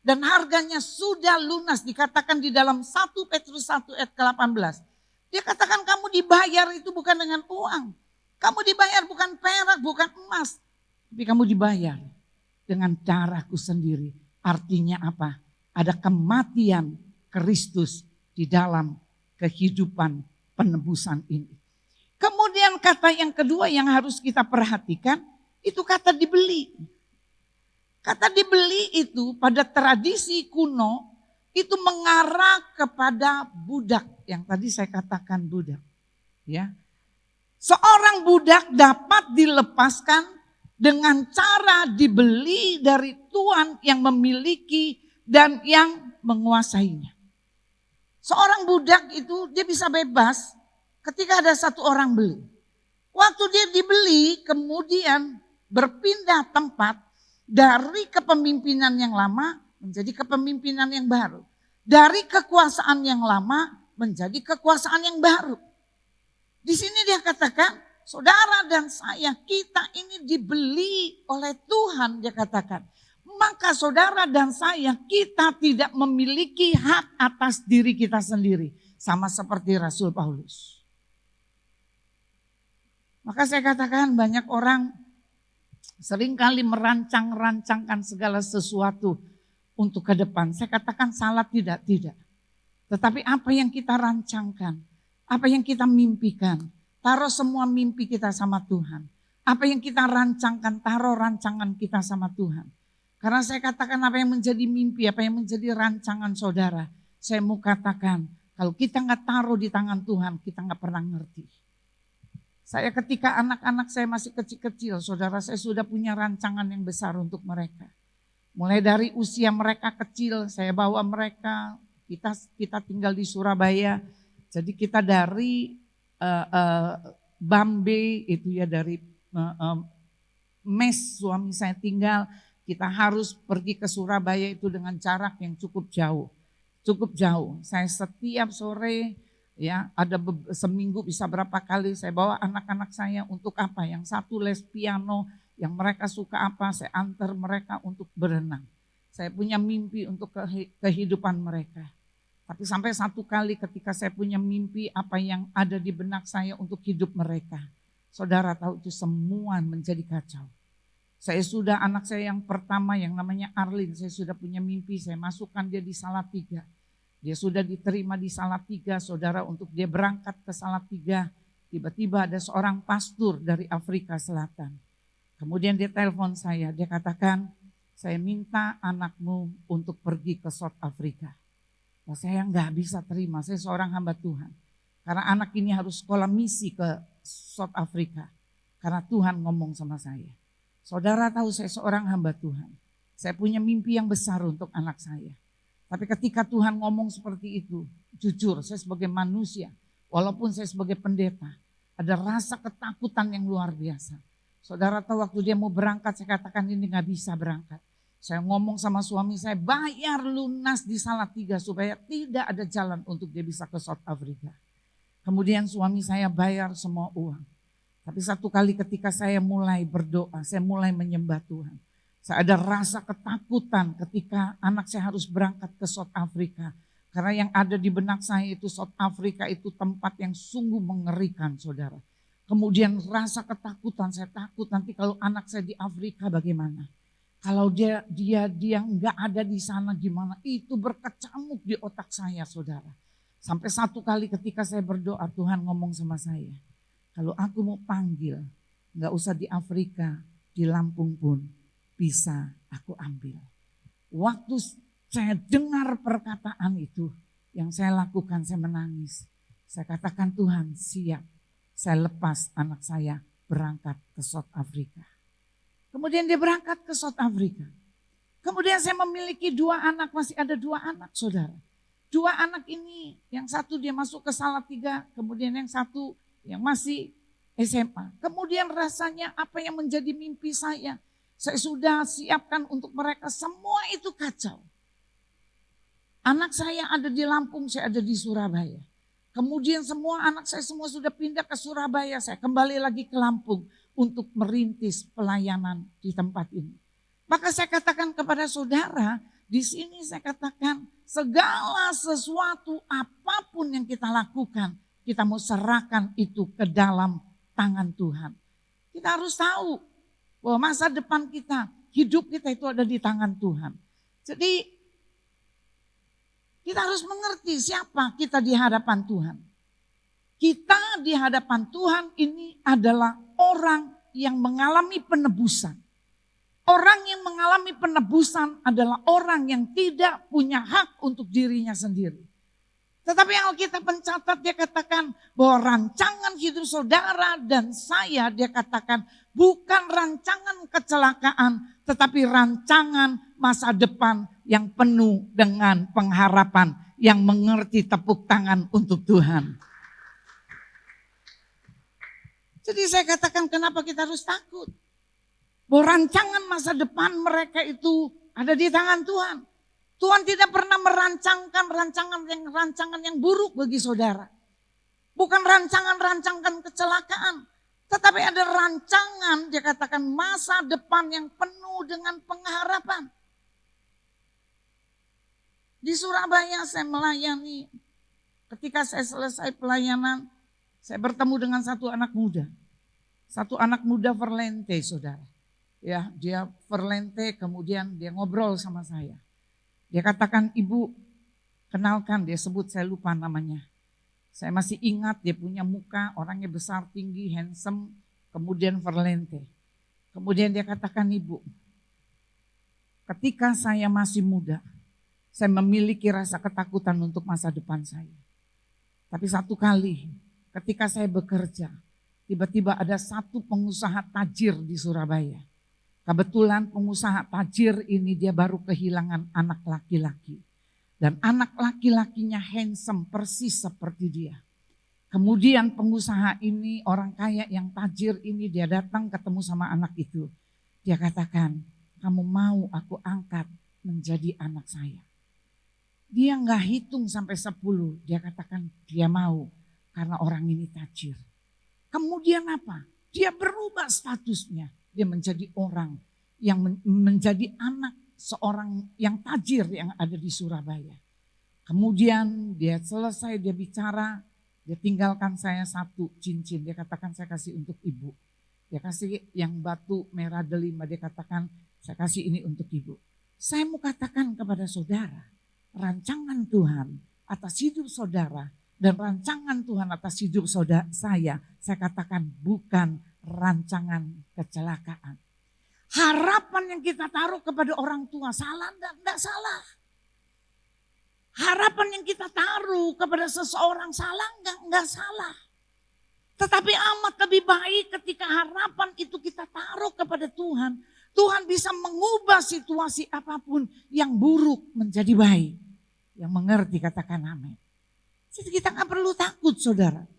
dan harganya sudah lunas, dikatakan di dalam 1 Petrus 1 ayat ke-18. Dia katakan kamu dibayar itu bukan dengan uang. Kamu dibayar bukan perak, bukan emas. Tapi kamu dibayar dengan darahku sendiri. Artinya apa? Ada kematian Kristus di dalam kehidupan penebusan ini. Kemudian kata yang kedua yang harus kita perhatikan, itu kata dibeli. Kata dibeli itu pada tradisi kuno, itu mengarah kepada budak. Yang tadi saya katakan budak. Ya. Seorang budak dapat dilepaskan dengan cara dibeli dari tuan yang memiliki dan yang menguasainya. Seorang budak itu dia bisa bebas ketika ada satu orang beli. Waktu dia dibeli kemudian berpindah tempat dari kepemimpinan yang lama menjadi kepemimpinan yang baru. Dari kekuasaan yang lama menjadi kekuasaan yang baru. Di sini dia katakan, saudara dan saya, kita ini dibeli oleh Tuhan, dia katakan. Maka saudara dan saya, kita tidak memiliki hak atas diri kita sendiri. Sama seperti Rasul Paulus. Maka saya katakan banyak orang seringkali merancang-rancangkan segala sesuatu untuk ke depan. Saya katakan salah tidak. Tetapi apa yang kita rancangkan, apa yang kita mimpikan, taruh semua mimpi kita sama Tuhan. Apa yang kita rancangkan, taruh rancangan kita sama Tuhan. Karena saya katakan apa yang menjadi mimpi, apa yang menjadi rancangan saudara. Saya mau katakan, kalau kita nggak taruh di tangan Tuhan, kita nggak pernah ngerti. Saya ketika anak-anak saya masih kecil-kecil, saudara saya sudah punya rancangan yang besar untuk mereka. Mulai dari usia mereka kecil, saya bawa mereka, kita tinggal di Surabaya. Jadi kita dari Bambe, itu ya dari mes suami saya tinggal. Kita harus pergi ke Surabaya itu dengan jarak yang cukup jauh. Saya setiap sore ya ada seminggu bisa berapa kali saya bawa anak-anak saya untuk apa? Yang satu les piano, yang mereka suka apa? Saya antar mereka untuk berenang. Saya punya mimpi untuk kehidupan mereka. Tapi sampai satu kali ketika saya punya mimpi apa yang ada di benak saya untuk hidup mereka. Saudara tahu itu semua menjadi kacau. Anak saya yang pertama yang namanya Arlin, saya sudah punya mimpi, saya masukkan dia di Salatiga. Dia sudah diterima di Salatiga, saudara, untuk dia berangkat ke Salatiga. Tiba-tiba ada seorang pastor dari Afrika Selatan. Kemudian dia telepon saya, dia katakan, saya minta anakmu untuk pergi ke South Africa. Nah, saya nggak bisa terima, saya seorang hamba Tuhan. Karena anak ini harus sekolah misi ke South Africa. Karena Tuhan ngomong sama saya. Saudara tahu saya seorang hamba Tuhan. Saya punya mimpi yang besar untuk anak saya. Tapi ketika Tuhan ngomong seperti itu, jujur saya sebagai manusia, walaupun saya sebagai pendeta, ada rasa ketakutan yang luar biasa. Saudara tahu waktu dia mau berangkat, saya katakan ini gak bisa berangkat. Saya ngomong sama suami saya, bayar lunas di Salatiga supaya tidak ada jalan untuk dia bisa ke South Africa. Kemudian suami saya bayar semua uang. Tapi satu kali ketika saya mulai berdoa, saya mulai menyembah Tuhan. Saya ada rasa ketakutan ketika anak saya harus berangkat ke South Africa. Karena yang ada di benak saya itu South Africa itu tempat yang sungguh mengerikan, saudara. Kemudian rasa ketakutan, saya takut nanti kalau anak saya di Afrika bagaimana. Kalau dia nggak ada di sana gimana, itu berkecamuk di otak saya, saudara. Sampai satu kali ketika saya berdoa, Tuhan ngomong sama saya. Kalau aku mau panggil, nggak usah di Afrika, di Lampung pun bisa aku ambil. Waktu saya dengar perkataan itu, yang saya lakukan, saya menangis. Saya katakan Tuhan siap, saya lepas anak saya berangkat ke South Africa. Kemudian dia berangkat ke South Africa. Kemudian saya memiliki 2 anak, masih ada 2 anak saudara. 2 anak ini, yang satu dia masuk ke Salatiga, kemudian yang satu yang masih SMA. Kemudian rasanya apa yang menjadi mimpi saya sudah siapkan untuk mereka, semua itu kacau. Anak saya ada di Lampung, saya ada di Surabaya. Kemudian semua anak saya semua sudah pindah ke Surabaya, saya kembali lagi ke Lampung untuk merintis pelayanan di tempat ini. Maka saya katakan kepada saudara, di sini saya katakan segala sesuatu apapun yang kita lakukan, kita mau serahkan itu ke dalam tangan Tuhan. Kita harus tahu bahwa masa depan kita, hidup kita itu ada di tangan Tuhan. Jadi kita harus mengerti siapa kita di hadapan Tuhan. kita di hadapan Tuhan ini adalah orang yang mengalami penebusan. Orang yang mengalami penebusan adalah orang yang tidak punya hak untuk dirinya sendiri. Tetapi Alkitab mencatat, dia katakan bahwa rancangan hidup saudara dan saya, dia katakan bukan rancangan kecelakaan, tetapi rancangan masa depan yang penuh dengan pengharapan, yang mengerti tepuk tangan untuk Tuhan. Jadi saya katakan kenapa kita harus takut? Bahwa rancangan masa depan mereka itu ada di tangan Tuhan. Tuhan tidak pernah merancangkan rancangan yang buruk bagi saudara. Bukan rancangan kecelakaan. Tetapi ada rancangan, dia katakan masa depan yang penuh dengan pengharapan. Di Surabaya saya melayani. Ketika saya selesai pelayanan, saya bertemu dengan satu anak muda. Satu anak muda Verlente, saudara. Ya, dia Verlente, kemudian dia ngobrol sama saya. Dia katakan, ibu, kenalkan, dia sebut, saya lupa namanya. Saya masih ingat dia punya muka, orangnya besar, tinggi, handsome, kemudian Verlente. Kemudian dia katakan, ibu, ketika saya masih muda, saya memiliki rasa ketakutan untuk masa depan saya. Tapi satu kali ketika saya bekerja, tiba-tiba ada satu pengusaha tajir di Surabaya. Kebetulan pengusaha tajir ini dia baru kehilangan anak laki-laki. Dan anak laki-lakinya handsome persis seperti dia. Kemudian pengusaha ini, orang kaya yang tajir ini, dia datang ketemu sama anak itu. Dia katakan, kamu mau aku angkat menjadi anak saya. Dia nggak hitung sampai 10, dia katakan dia mau karena orang ini tajir. Kemudian apa? Dia berubah statusnya. Dia menjadi orang yang menjadi anak seorang yang tajir yang ada di Surabaya. Kemudian dia selesai, dia bicara, dia tinggalkan saya satu cincin. Dia katakan saya kasih untuk ibu. Dia kasih yang batu merah delima, dia katakan saya kasih ini untuk ibu. Saya mau katakan kepada saudara, rancangan Tuhan atas hidup saudara dan rancangan Tuhan atas hidup saudara saya katakan bukan rancangan kecelakaan. Harapan yang kita taruh kepada orang tua salah enggak salah. Harapan yang kita taruh kepada seseorang salah enggak salah. Tetapi amat lebih baik ketika harapan itu kita taruh kepada Tuhan. Tuhan bisa mengubah situasi apapun yang buruk menjadi baik. Yang mengerti katakan amin. Jadi kita gak perlu takut saudara.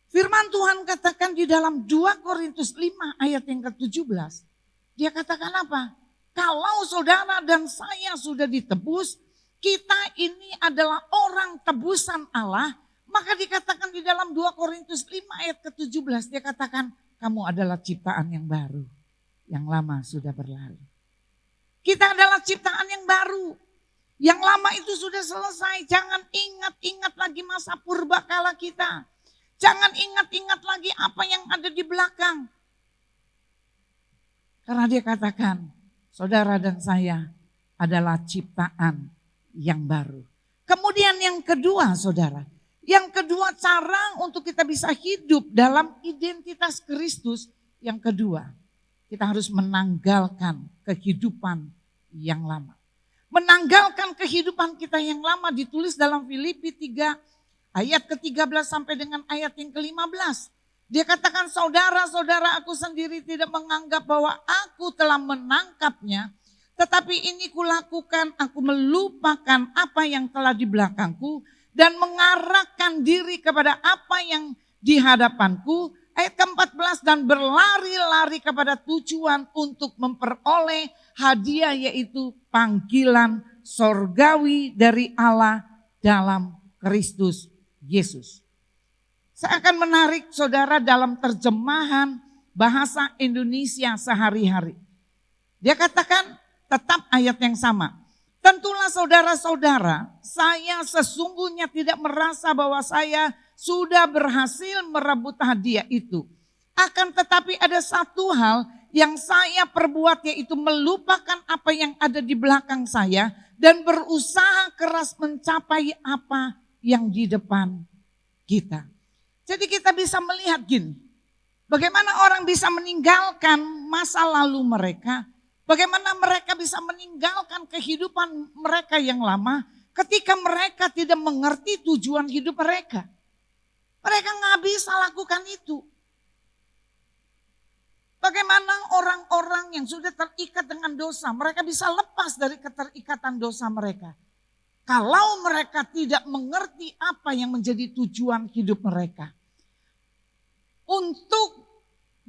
Firman Tuhan katakan di dalam 2 Korintus 5 ayat yang ke-17. Dia katakan apa? Kalau saudara dan saya sudah ditebus, kita ini adalah orang tebusan Allah. Maka dikatakan di dalam 2 Korintus 5 ayat ke-17. Dia katakan kamu adalah ciptaan yang baru. Yang lama sudah berlalu. Kita adalah ciptaan yang baru. Yang lama itu sudah selesai. Jangan ingat-ingat lagi masa purbakala kita. Jangan ingat-ingat lagi apa yang ada di belakang. Karena dia katakan, saudara dan saya adalah ciptaan yang baru. Kemudian yang kedua saudara. Yang kedua cara untuk kita bisa hidup dalam identitas Kristus. Yang kedua, kita harus menanggalkan kehidupan yang lama. Menanggalkan kehidupan kita yang lama ditulis dalam Filipi 3 ayat ke-13 sampai dengan ayat yang ke-15. Dia katakan saudara-saudara aku sendiri tidak menganggap bahwa aku telah menangkapnya. Tetapi ini kulakukan, aku melupakan apa yang telah di belakangku. Dan mengarahkan diri kepada apa yang di hadapanku. Ayat ke-14 dan berlari-lari kepada tujuan untuk memperoleh hadiah yaitu panggilan sorgawi dari Allah dalam Kristus Yesus. Saya akan menarik saudara dalam terjemahan bahasa Indonesia sehari-hari. Dia katakan tetap ayat yang sama. Tentulah saudara-saudara, saya sesungguhnya tidak merasa bahwa saya sudah berhasil merebut hadiah itu. Akan tetapi ada satu hal yang saya perbuat yaitu melupakan apa yang ada di belakang saya dan berusaha keras mencapai apa yang di depan kita. Jadi kita bisa melihat gini, bagaimana orang bisa meninggalkan masa lalu mereka, bagaimana mereka bisa meninggalkan kehidupan mereka yang lama ketika mereka tidak mengerti tujuan hidup mereka. Mereka nggak bisa lakukan itu. Bagaimana orang-orang yang sudah terikat dengan dosa, mereka bisa lepas dari keterikatan dosa mereka. Kalau mereka tidak mengerti apa yang menjadi tujuan hidup mereka. Untuk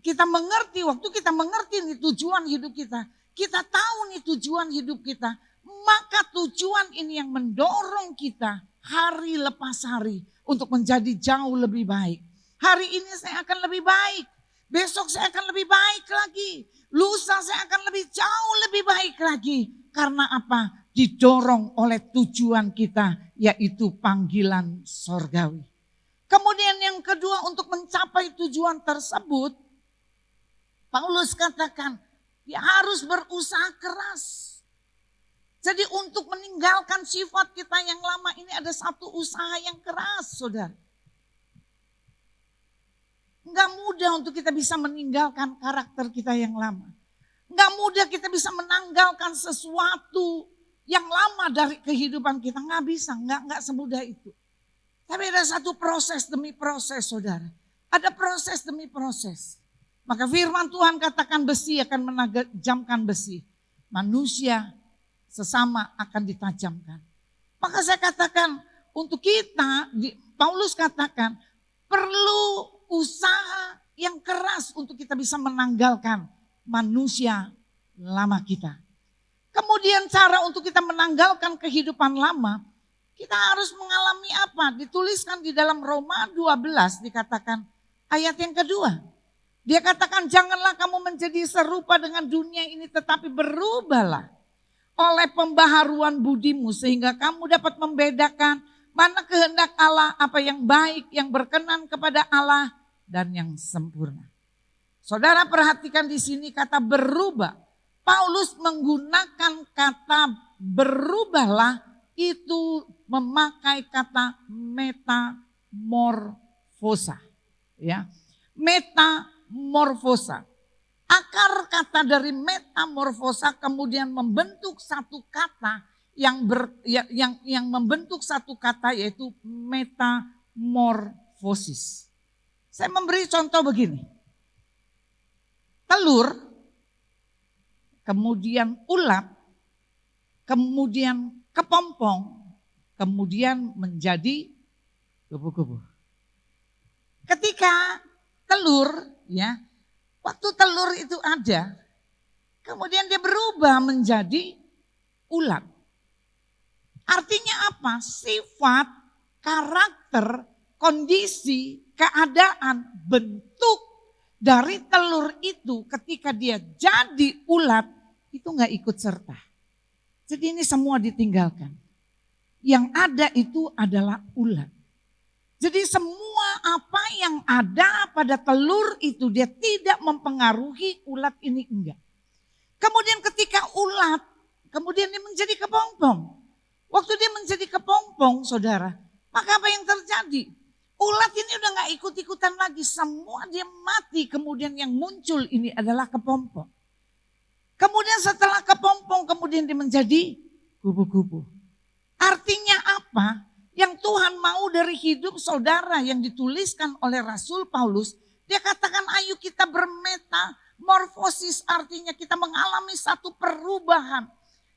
kita mengerti, waktu kita mengerti nih tujuan hidup kita tahu nih tujuan hidup kita, maka tujuan ini yang mendorong kita hari lepas hari untuk menjadi jauh lebih baik. Hari ini saya akan lebih baik, besok saya akan lebih baik lagi, lusa saya akan lebih jauh lebih baik lagi. Karena apa? Didorong oleh tujuan kita, yaitu panggilan sorgawi. Kemudian yang kedua, untuk mencapai tujuan tersebut, Paulus katakan dia harus berusaha keras. Jadi untuk meninggalkan sifat kita yang lama ini ada satu usaha yang keras, saudara. Enggak mudah untuk kita bisa meninggalkan karakter kita yang lama. Enggak mudah kita bisa menanggalkan sesuatu yang lama dari kehidupan kita. Enggak bisa, enggak semudah itu. Tapi ada satu proses demi proses, saudara. Ada proses demi proses. Maka firman Tuhan katakan besi akan menajamkan besi. Manusia sesama akan ditajamkan. Maka saya katakan untuk kita, Paulus katakan perlu usaha yang keras untuk kita bisa menanggalkan manusia lama kita. Kemudian cara untuk kita menanggalkan kehidupan lama, kita harus mengalami apa? Dituliskan di dalam Roma 12 dikatakan ayat yang kedua. Dia katakan janganlah kamu menjadi serupa dengan dunia ini, tetapi berubahlah oleh pembaharuan budimu sehingga kamu dapat membedakan mana kehendak Allah, apa yang baik, yang berkenan kepada Allah dan yang sempurna. Saudara perhatikan di sini kata berubah. Paulus menggunakan kata berubahlah itu memakai kata metamorfosa. Ya, metamorfosa. Akar kata dari metamorfosa kemudian membentuk satu kata yang membentuk satu kata yaitu metamorfosis. Saya memberi contoh begini. Telur, kemudian ulat, kemudian kepompong, kemudian menjadi kubu-kubu. Ketika telur, ya, waktu telur itu ada, kemudian dia berubah menjadi ulat. Artinya apa? Sifat, karakter, kondisi, keadaan, bentuk dari telur itu ketika dia jadi ulat itu gak ikut serta. Jadi ini semua ditinggalkan. Yang ada itu adalah ulat. Jadi semua apa yang ada pada telur itu dia tidak mempengaruhi ulat ini enggak. Kemudian ketika ulat, kemudian dia menjadi kepompong. Waktu dia menjadi kepompong saudara, maka apa yang terjadi? Ulat ini udah gak ikut-ikutan lagi, semua dia mati, kemudian yang muncul ini adalah kepompong. Kemudian setelah kepompong kemudian dia menjadi kubu-kubu. Artinya apa? Yang Tuhan mau dari hidup saudara yang dituliskan oleh Rasul Paulus, dia katakan ayo kita bermetamorfosis, artinya kita mengalami satu perubahan.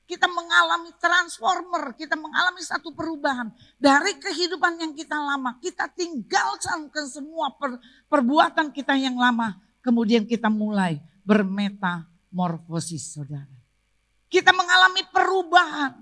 Kita mengalami transformer, kita mengalami satu perubahan. Dari kehidupan yang kita lama, kita tinggalkan ke semua perbuatan kita yang lama. Kemudian kita mulai bermetamorfosis saudara. Kita mengalami perubahan.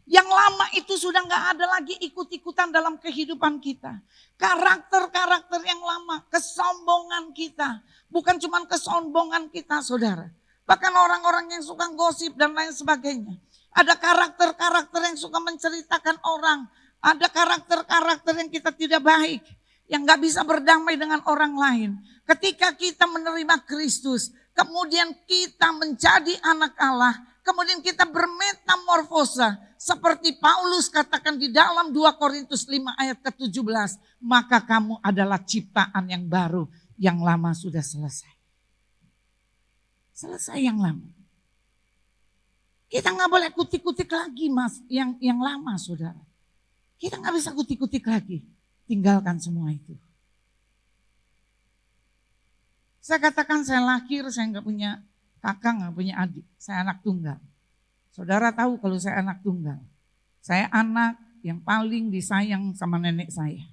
Yang lama itu sudah gak ada lagi ikut-ikutan dalam kehidupan kita. Karakter-karakter yang lama, kesombongan kita. Bukan cuma kesombongan kita saudara. Bahkan orang-orang yang suka gosip dan lain sebagainya. Ada karakter-karakter yang suka menceritakan orang. Ada karakter-karakter yang kita tidak baik. Yang gak bisa berdamai dengan orang lain. Ketika kita menerima Kristus. Kemudian kita menjadi anak Allah. kemudian kita bermetamorfosa. Seperti Paulus katakan di dalam 2 Korintus 5 ayat ke-17. Maka kamu adalah ciptaan yang baru, yang lama sudah selesai. Selesai yang lama. Kita nggak boleh kutik-kutik lagi mas, yang lama saudara. Kita nggak bisa kutik-kutik lagi. Tinggalkan semua itu. Saya katakan saya lahir, saya nggak punya kakak, nggak punya adik. Saya anak tunggal. Saudara tahu kalau saya anak tunggal. Saya anak yang paling disayang sama nenek saya.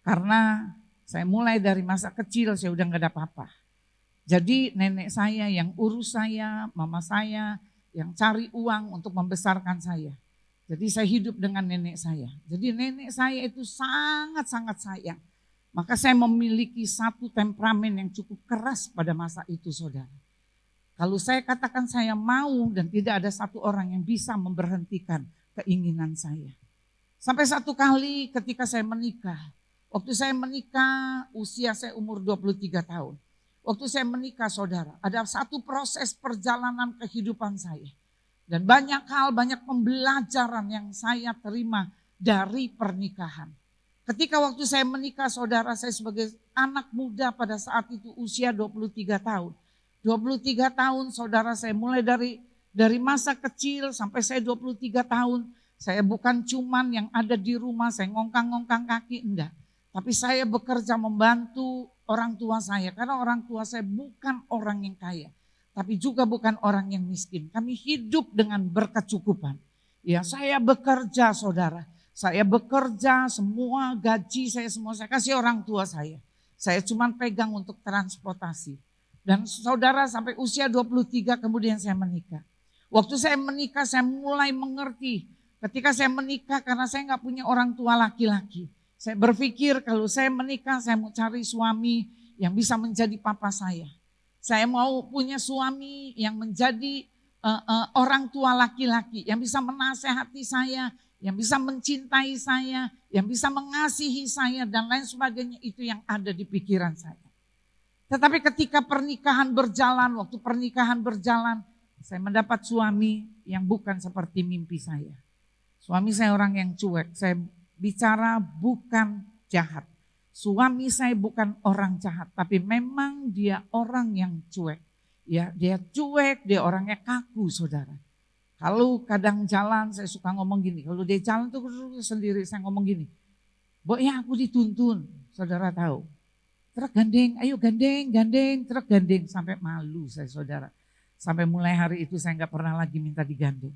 Karena saya mulai dari masa kecil saya udah nggak ada apa-apa. Jadi nenek saya yang urus saya, mama saya yang cari uang untuk membesarkan saya. Jadi saya hidup dengan nenek saya. Jadi nenek saya itu sangat-sangat sayang. Maka saya memiliki satu temperamen yang cukup keras pada masa itu saudara. Kalau saya katakan saya mau dan tidak ada satu orang yang bisa memberhentikan keinginan saya. Sampai satu kali ketika saya menikah. Waktu saya menikah usia saya umur 23 tahun. Waktu saya menikah saudara ada satu proses perjalanan kehidupan saya. Dan banyak hal, banyak pembelajaran yang saya terima dari pernikahan. Ketika waktu saya menikah saudara, saya sebagai anak muda pada saat itu usia 23 tahun. 23 tahun saudara saya mulai dari masa kecil sampai saya 23 tahun. Saya bukan cuman yang ada di rumah, saya ngongkang-ngongkang kaki, enggak. Tapi saya bekerja membantu orang tua saya. Karena orang tua saya bukan orang yang kaya. Tapi juga bukan orang yang miskin. Kami hidup dengan berkecukupan. Ya saya bekerja saudara. Saya bekerja, semua gaji saya semua saya kasih orang tua saya. Saya cuma pegang untuk transportasi. Dan saudara sampai usia 23 kemudian saya menikah. Waktu saya menikah saya mulai mengerti. Ketika saya menikah karena saya nggak punya orang tua laki-laki. Saya berpikir kalau saya menikah saya mau cari suami yang bisa menjadi papa saya. Saya mau punya suami yang menjadi orang tua laki-laki. Yang bisa menasehati saya. Yang bisa mencintai saya, yang bisa mengasihi saya dan lain sebagainya itu yang ada di pikiran saya. Tetapi ketika pernikahan berjalan, waktu pernikahan berjalan, saya mendapat suami yang bukan seperti mimpi saya. Suami saya orang yang cuek, saya bicara bukan jahat. Suami saya bukan orang jahat, tapi memang dia orang yang cuek. Ya, dia cuek, dia orangnya kaku saudara. Kalau kadang jalan saya suka ngomong gini, kalau dia jalan tuh sendiri saya ngomong gini. Ya aku dituntun, saudara tahu. Truk gandeng, ayo gandeng, truk gandeng. Sampai malu saya saudara. Sampai mulai hari itu saya nggak pernah lagi minta digandeng.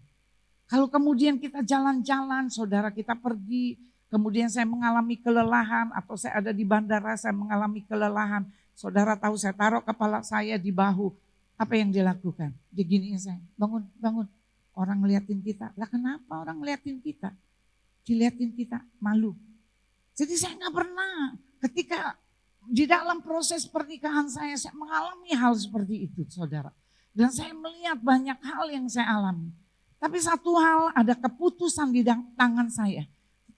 Kalau kemudian kita jalan-jalan, saudara kita pergi, kemudian saya mengalami kelelahan atau saya ada di bandara saya mengalami kelelahan. Saudara tahu saya taruh kepala saya di bahu, apa yang dia lakukan? Dia giniin saya, bangun. Orang ngeliatin kita, lah kenapa orang ngeliatin kita? Diliatin kita, malu. Jadi saya nggak pernah ketika di dalam proses pernikahan saya mengalami hal seperti itu saudara. Dan saya melihat banyak hal yang saya alami. Tapi satu hal ada keputusan di tangan saya.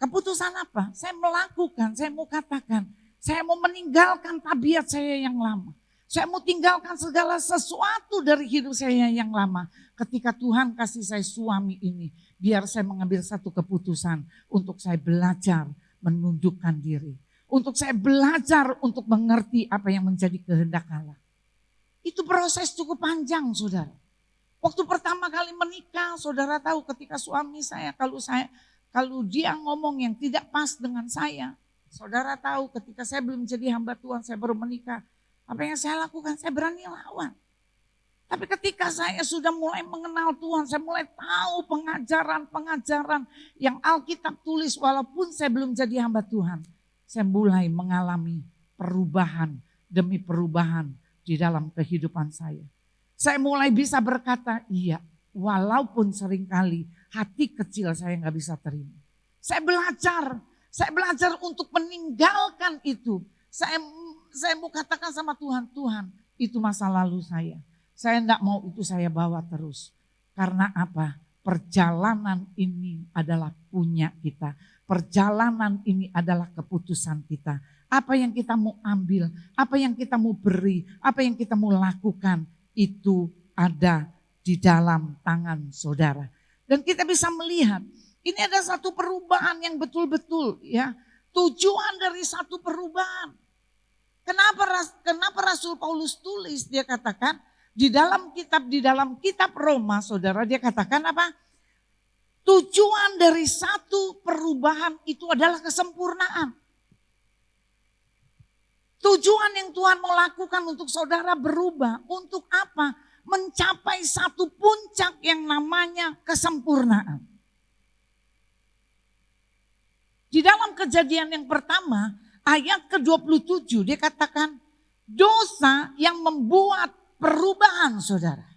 Keputusan apa? Saya melakukan, saya mau katakan, saya mau meninggalkan tabiat saya yang lama. Saya mau tinggalkan segala sesuatu dari hidup saya yang lama. Ketika Tuhan kasih saya suami ini, biar saya mengambil satu keputusan untuk saya belajar menundukkan diri. Untuk saya belajar untuk mengerti apa yang menjadi kehendak Allah. Itu proses cukup panjang saudara. Waktu pertama kali menikah, saudara tahu ketika suami saya, kalau dia ngomong yang tidak pas dengan saya. Saudara tahu ketika saya belum jadi hamba Tuhan, saya baru menikah. Apa yang saya lakukan? Saya berani lawan. Tapi ketika saya sudah mulai mengenal Tuhan, saya mulai tahu pengajaran-pengajaran yang Alkitab tulis walaupun saya belum jadi hamba Tuhan. Saya mulai mengalami perubahan demi perubahan di dalam kehidupan saya. Saya mulai bisa berkata, iya walaupun seringkali hati kecil saya nggak bisa terima. Saya belajar untuk meninggalkan itu. Saya mau katakan sama Tuhan, Tuhan itu masa lalu saya. Saya enggak mau itu saya bawa terus. Karena apa? Perjalanan ini adalah punya kita. Perjalanan ini adalah keputusan kita. Apa yang kita mau ambil, apa yang kita mau beri, apa yang kita mau lakukan, itu ada di dalam tangan saudara. Dan kita bisa melihat ini ada satu perubahan yang betul-betul ya. Tujuan dari satu perubahan. Kenapa Rasul Paulus tulis, dia katakan di dalam kitab Roma saudara, dia katakan apa? Tujuan dari satu perubahan itu adalah kesempurnaan. Tujuan yang Tuhan mau lakukan untuk saudara berubah. Untuk apa? Mencapai satu puncak yang namanya kesempurnaan. Di dalam Kejadian yang pertama, ayat ke-27 dia katakan dosa yang membuat perubahan saudara.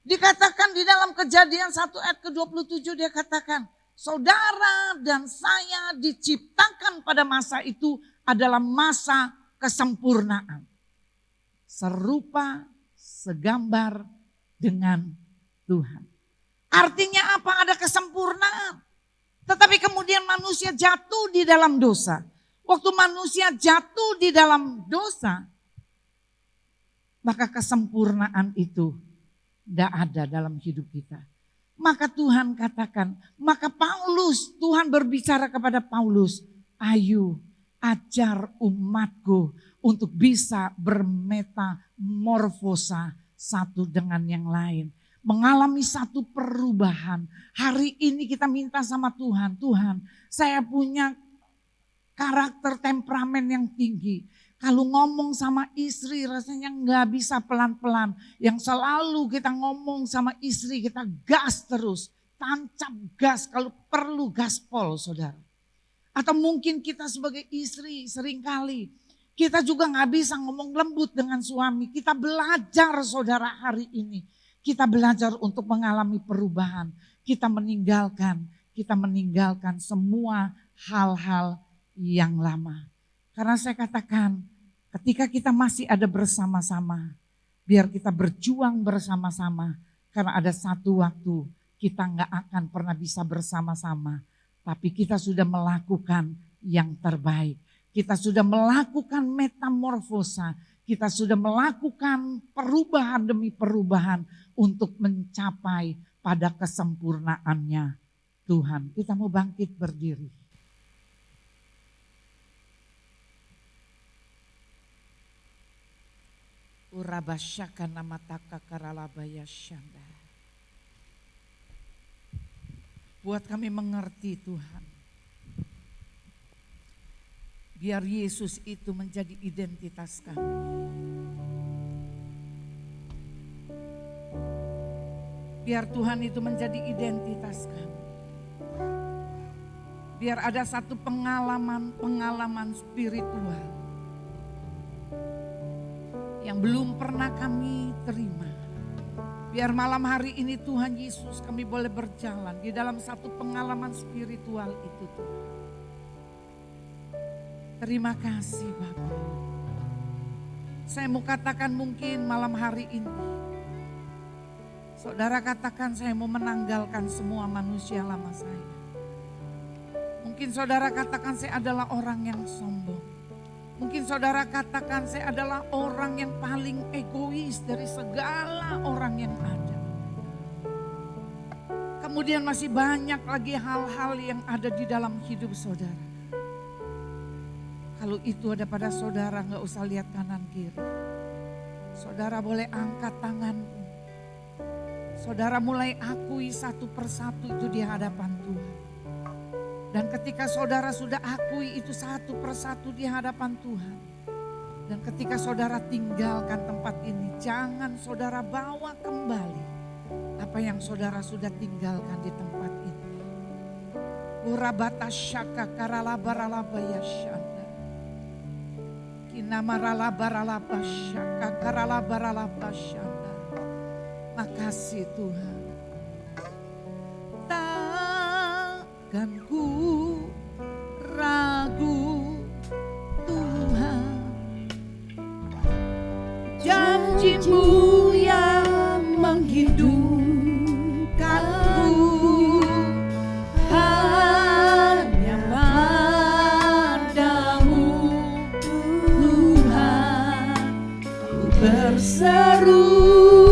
Dikatakan di dalam Kejadian 1 ayat ke-27 dia katakan, saudara dan saya diciptakan pada masa itu adalah masa kesempurnaan. Serupa, segambar dengan Tuhan. Artinya apa? Ada kesempurnaan. Tetapi kemudian manusia jatuh di dalam dosa. Waktu manusia jatuh di dalam dosa, maka kesempurnaan itu tidak ada dalam hidup kita. Maka Tuhan katakan, Tuhan berbicara kepada Paulus, ayo ajar umatku untuk bisa bermetamorfosa satu dengan yang lain. Mengalami satu perubahan. Hari ini kita minta sama Tuhan, Tuhan saya punya karakter temperamen yang tinggi. Kalau ngomong sama istri rasanya nggak bisa pelan-pelan. Yang selalu kita ngomong sama istri kita gas terus. Tancap gas, kalau perlu gaspol saudara. Atau mungkin kita sebagai istri seringkali kita juga nggak bisa ngomong lembut dengan suami. Kita belajar saudara hari ini. Kita belajar untuk mengalami perubahan. Kita meninggalkan semua hal-hal yang lama. Karena saya katakan ketika kita masih ada bersama-sama, biar kita berjuang bersama-sama. Karena ada satu waktu kita nggak akan pernah bisa bersama-sama. Tapi kita sudah melakukan yang terbaik. Kita sudah melakukan metamorfosa. Kita sudah melakukan perubahan demi perubahan untuk mencapai pada kesempurnaannya Tuhan. Kita mau bangkit berdiri. Urabasyaka namataka karalabaya syanda. Buat kami mengerti Tuhan. Biar Yesus itu menjadi identitas kami. Biar Tuhan itu menjadi identitas kami. Biar ada satu pengalaman spiritual yang belum pernah kami terima. Biar malam hari ini Tuhan Yesus kami boleh berjalan di dalam satu pengalaman spiritual itu Tuhan. Terima kasih Bapak. Saya mau katakan mungkin malam hari ini. Saudara katakan saya mau menanggalkan semua manusia lama saya. Mungkin saudara katakan saya adalah orang yang sombong. Mungkin saudara katakan saya adalah orang yang paling egois dari segala orang yang ada. Kemudian masih banyak lagi hal-hal yang ada di dalam hidup saudara. Kalau itu ada pada saudara, gak usah lihat kanan kiri. Saudara boleh angkat tanganmu. Saudara mulai akui satu persatu itu di hadapan Tuhan. Dan ketika saudara sudah akui itu satu persatu di hadapan Tuhan. Dan ketika saudara tinggalkan tempat ini, jangan saudara bawa kembali apa yang saudara sudah tinggalkan di tempat ini. Urabata syaka karalabaralabaya syanda. Makasih Tuhan. Takkan ku ragu Tuhan, janji-Mu yang menghidupkanku hanya padamu Tuhan. Ku berseru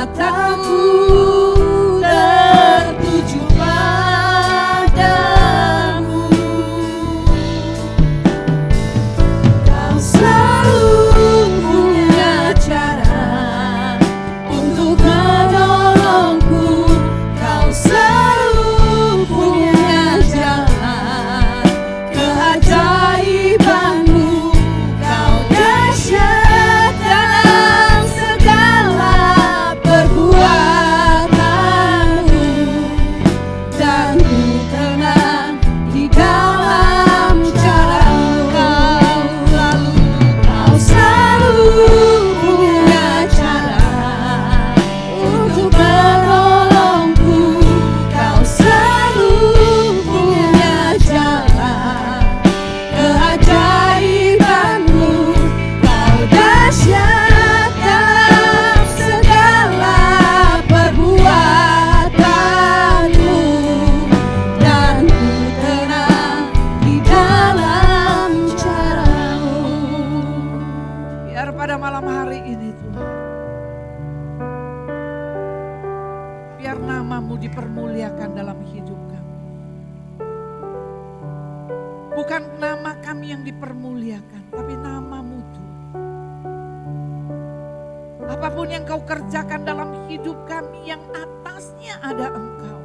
mataku tertuju padamu. Kau selalu punya cara untuk menolongku. Kau selalu punya jalan keajaibanmu. Kau dahsyat dalam segala perbuatanmu, dan ku tenang di dalam caramu. Kau selalu punya cara untuk menolongku. Kau selalu punya jalan keajaibanmu. Kau dahsyat dalam segala perbuatanmu, dan ku tenang di dalam caramu. Biar pada malam hari ini Tuhan, biar namamu dipermuliakan dalam hidup kami. Bukan nama kami yang dipermuliakan, tapi namamu Tuhan. Apapun yang kau kerjakan dalam hidup kami, yang atasnya ada Engkau.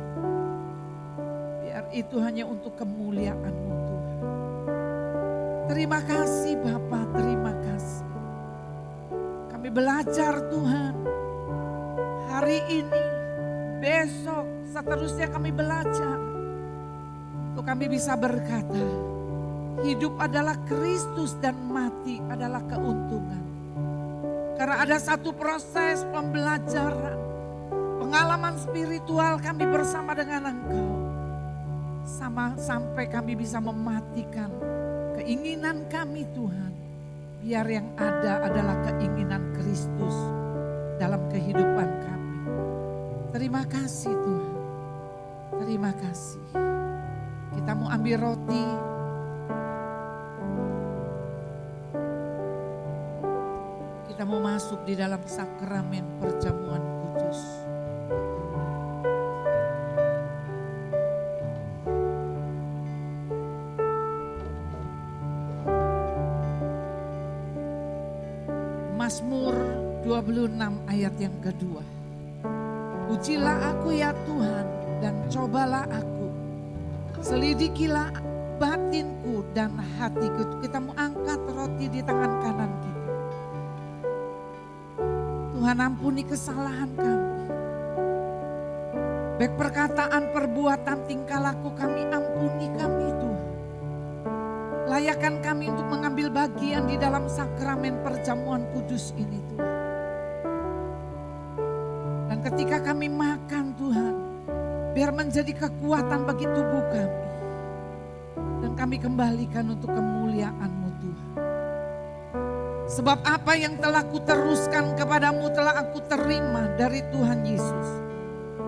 Biar itu hanya untuk kemuliaan-Mu Tuhan. Terima kasih Bapa, terima kasih. Kami belajar Tuhan, hari ini, besok, seterusnya kami belajar. Untuk kami bisa berkata, hidup adalah Kristus dan mati adalah keuntungan. Karena ada satu proses pembelajaran, pengalaman spiritual kami bersama dengan Engkau. Sampai kami bisa mematikan keinginan kami Tuhan. Biar yang ada adalah keinginan Kristus dalam kehidupan kami. Terima kasih Tuhan. Terima kasih. Kita mau ambil roti. Kita mau masuk di dalam sakramen perjamuan kudus. Mazmur 26 ayat yang kedua. Ujilah aku ya Tuhan dan cobalah aku. Selidikilah batinku dan hatiku. Kita mau angkat roti di tangan kanan kita. Tuhan ampuni kesalahan kami. Baik perkataan, perbuatan, tingkah laku kami, ampuni kami Tuhan. Layakkan kami untuk mengambil bagian di dalam sakramen perjamuan kudus ini Tuhan. Dan ketika kami makan Tuhan, biar menjadi kekuatan bagi tubuh kami. Dan kami kembalikan untuk kemuliaan-Mu Tuhan. Sebab apa yang telah kuteruskan kepadamu telah aku terima dari Tuhan Yesus.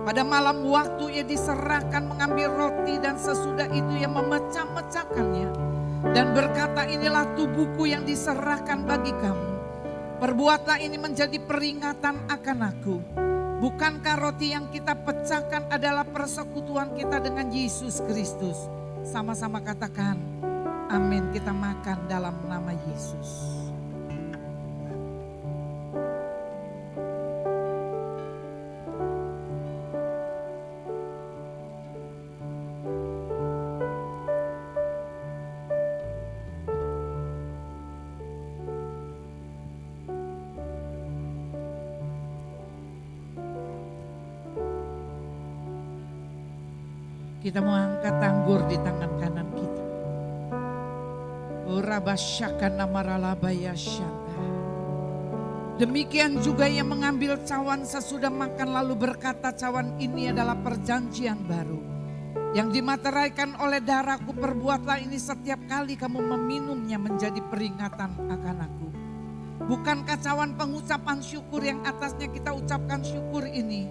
Pada malam waktu Ia diserahkan mengambil roti dan sesudah itu Ia memecah-mecahkannya. Dan berkata, inilah tubuhku yang diserahkan bagi kamu. Perbuatlah ini menjadi peringatan akan aku. Bukankah roti yang kita pecahkan adalah persekutuan kita dengan Yesus Kristus? Sama-sama katakan, amin. Kita makan dalam nama Yesus. Kita mau angkat anggur di tangan kanan kita. Demikian juga Ia mengambil cawan sesudah makan lalu berkata, cawan ini adalah perjanjian baru. Yang dimateraikan oleh darahku, perbuatlah ini setiap kali kamu meminumnya menjadi peringatan akan aku. Bukankah cawan pengucapan syukur yang atasnya kita ucapkan syukur ini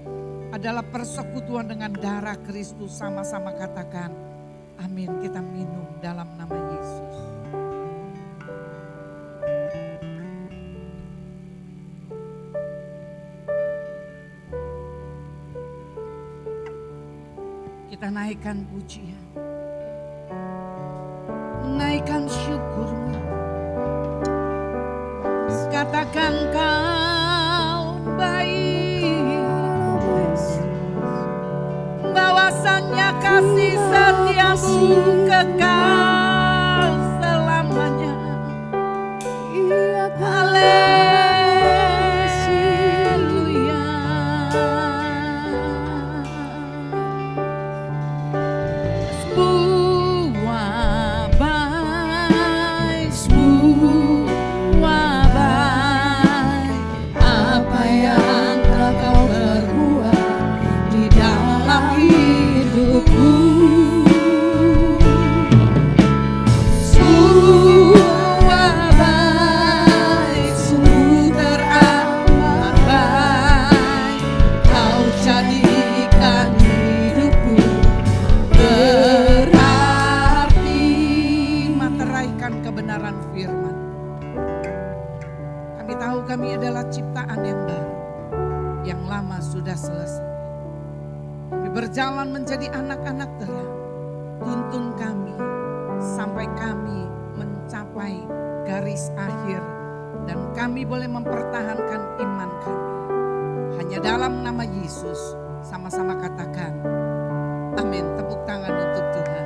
adalah persekutuan dengan darah Kristus? Sama-sama katakan, amin. Kita minum dalam nama Yesus. Kita naikkan pujian, menaikkan syukur-Mu. Katakan Kau baik, bahwasannya kasih setia-Mu kekal selamanya. Haleluya. Semua baik, semua baik, apa yang telah Kau perbuat di dalam hidupku. Semua baik, sungguh teramat baik, Kau jadikan hidupku berarti. Materaikan kebenaran firman. Kami tahu kami adalah ciptaan yang baru, yang lama sudah selesai. Kami berjalan menjadi anak-anak terang. Tuntun kami sampai kami mencapai garis akhir dan kami boleh mempertahankan iman kami. Hanya dalam nama Yesus, sama-sama katakan amin. Tepuk tangan untuk Tuhan.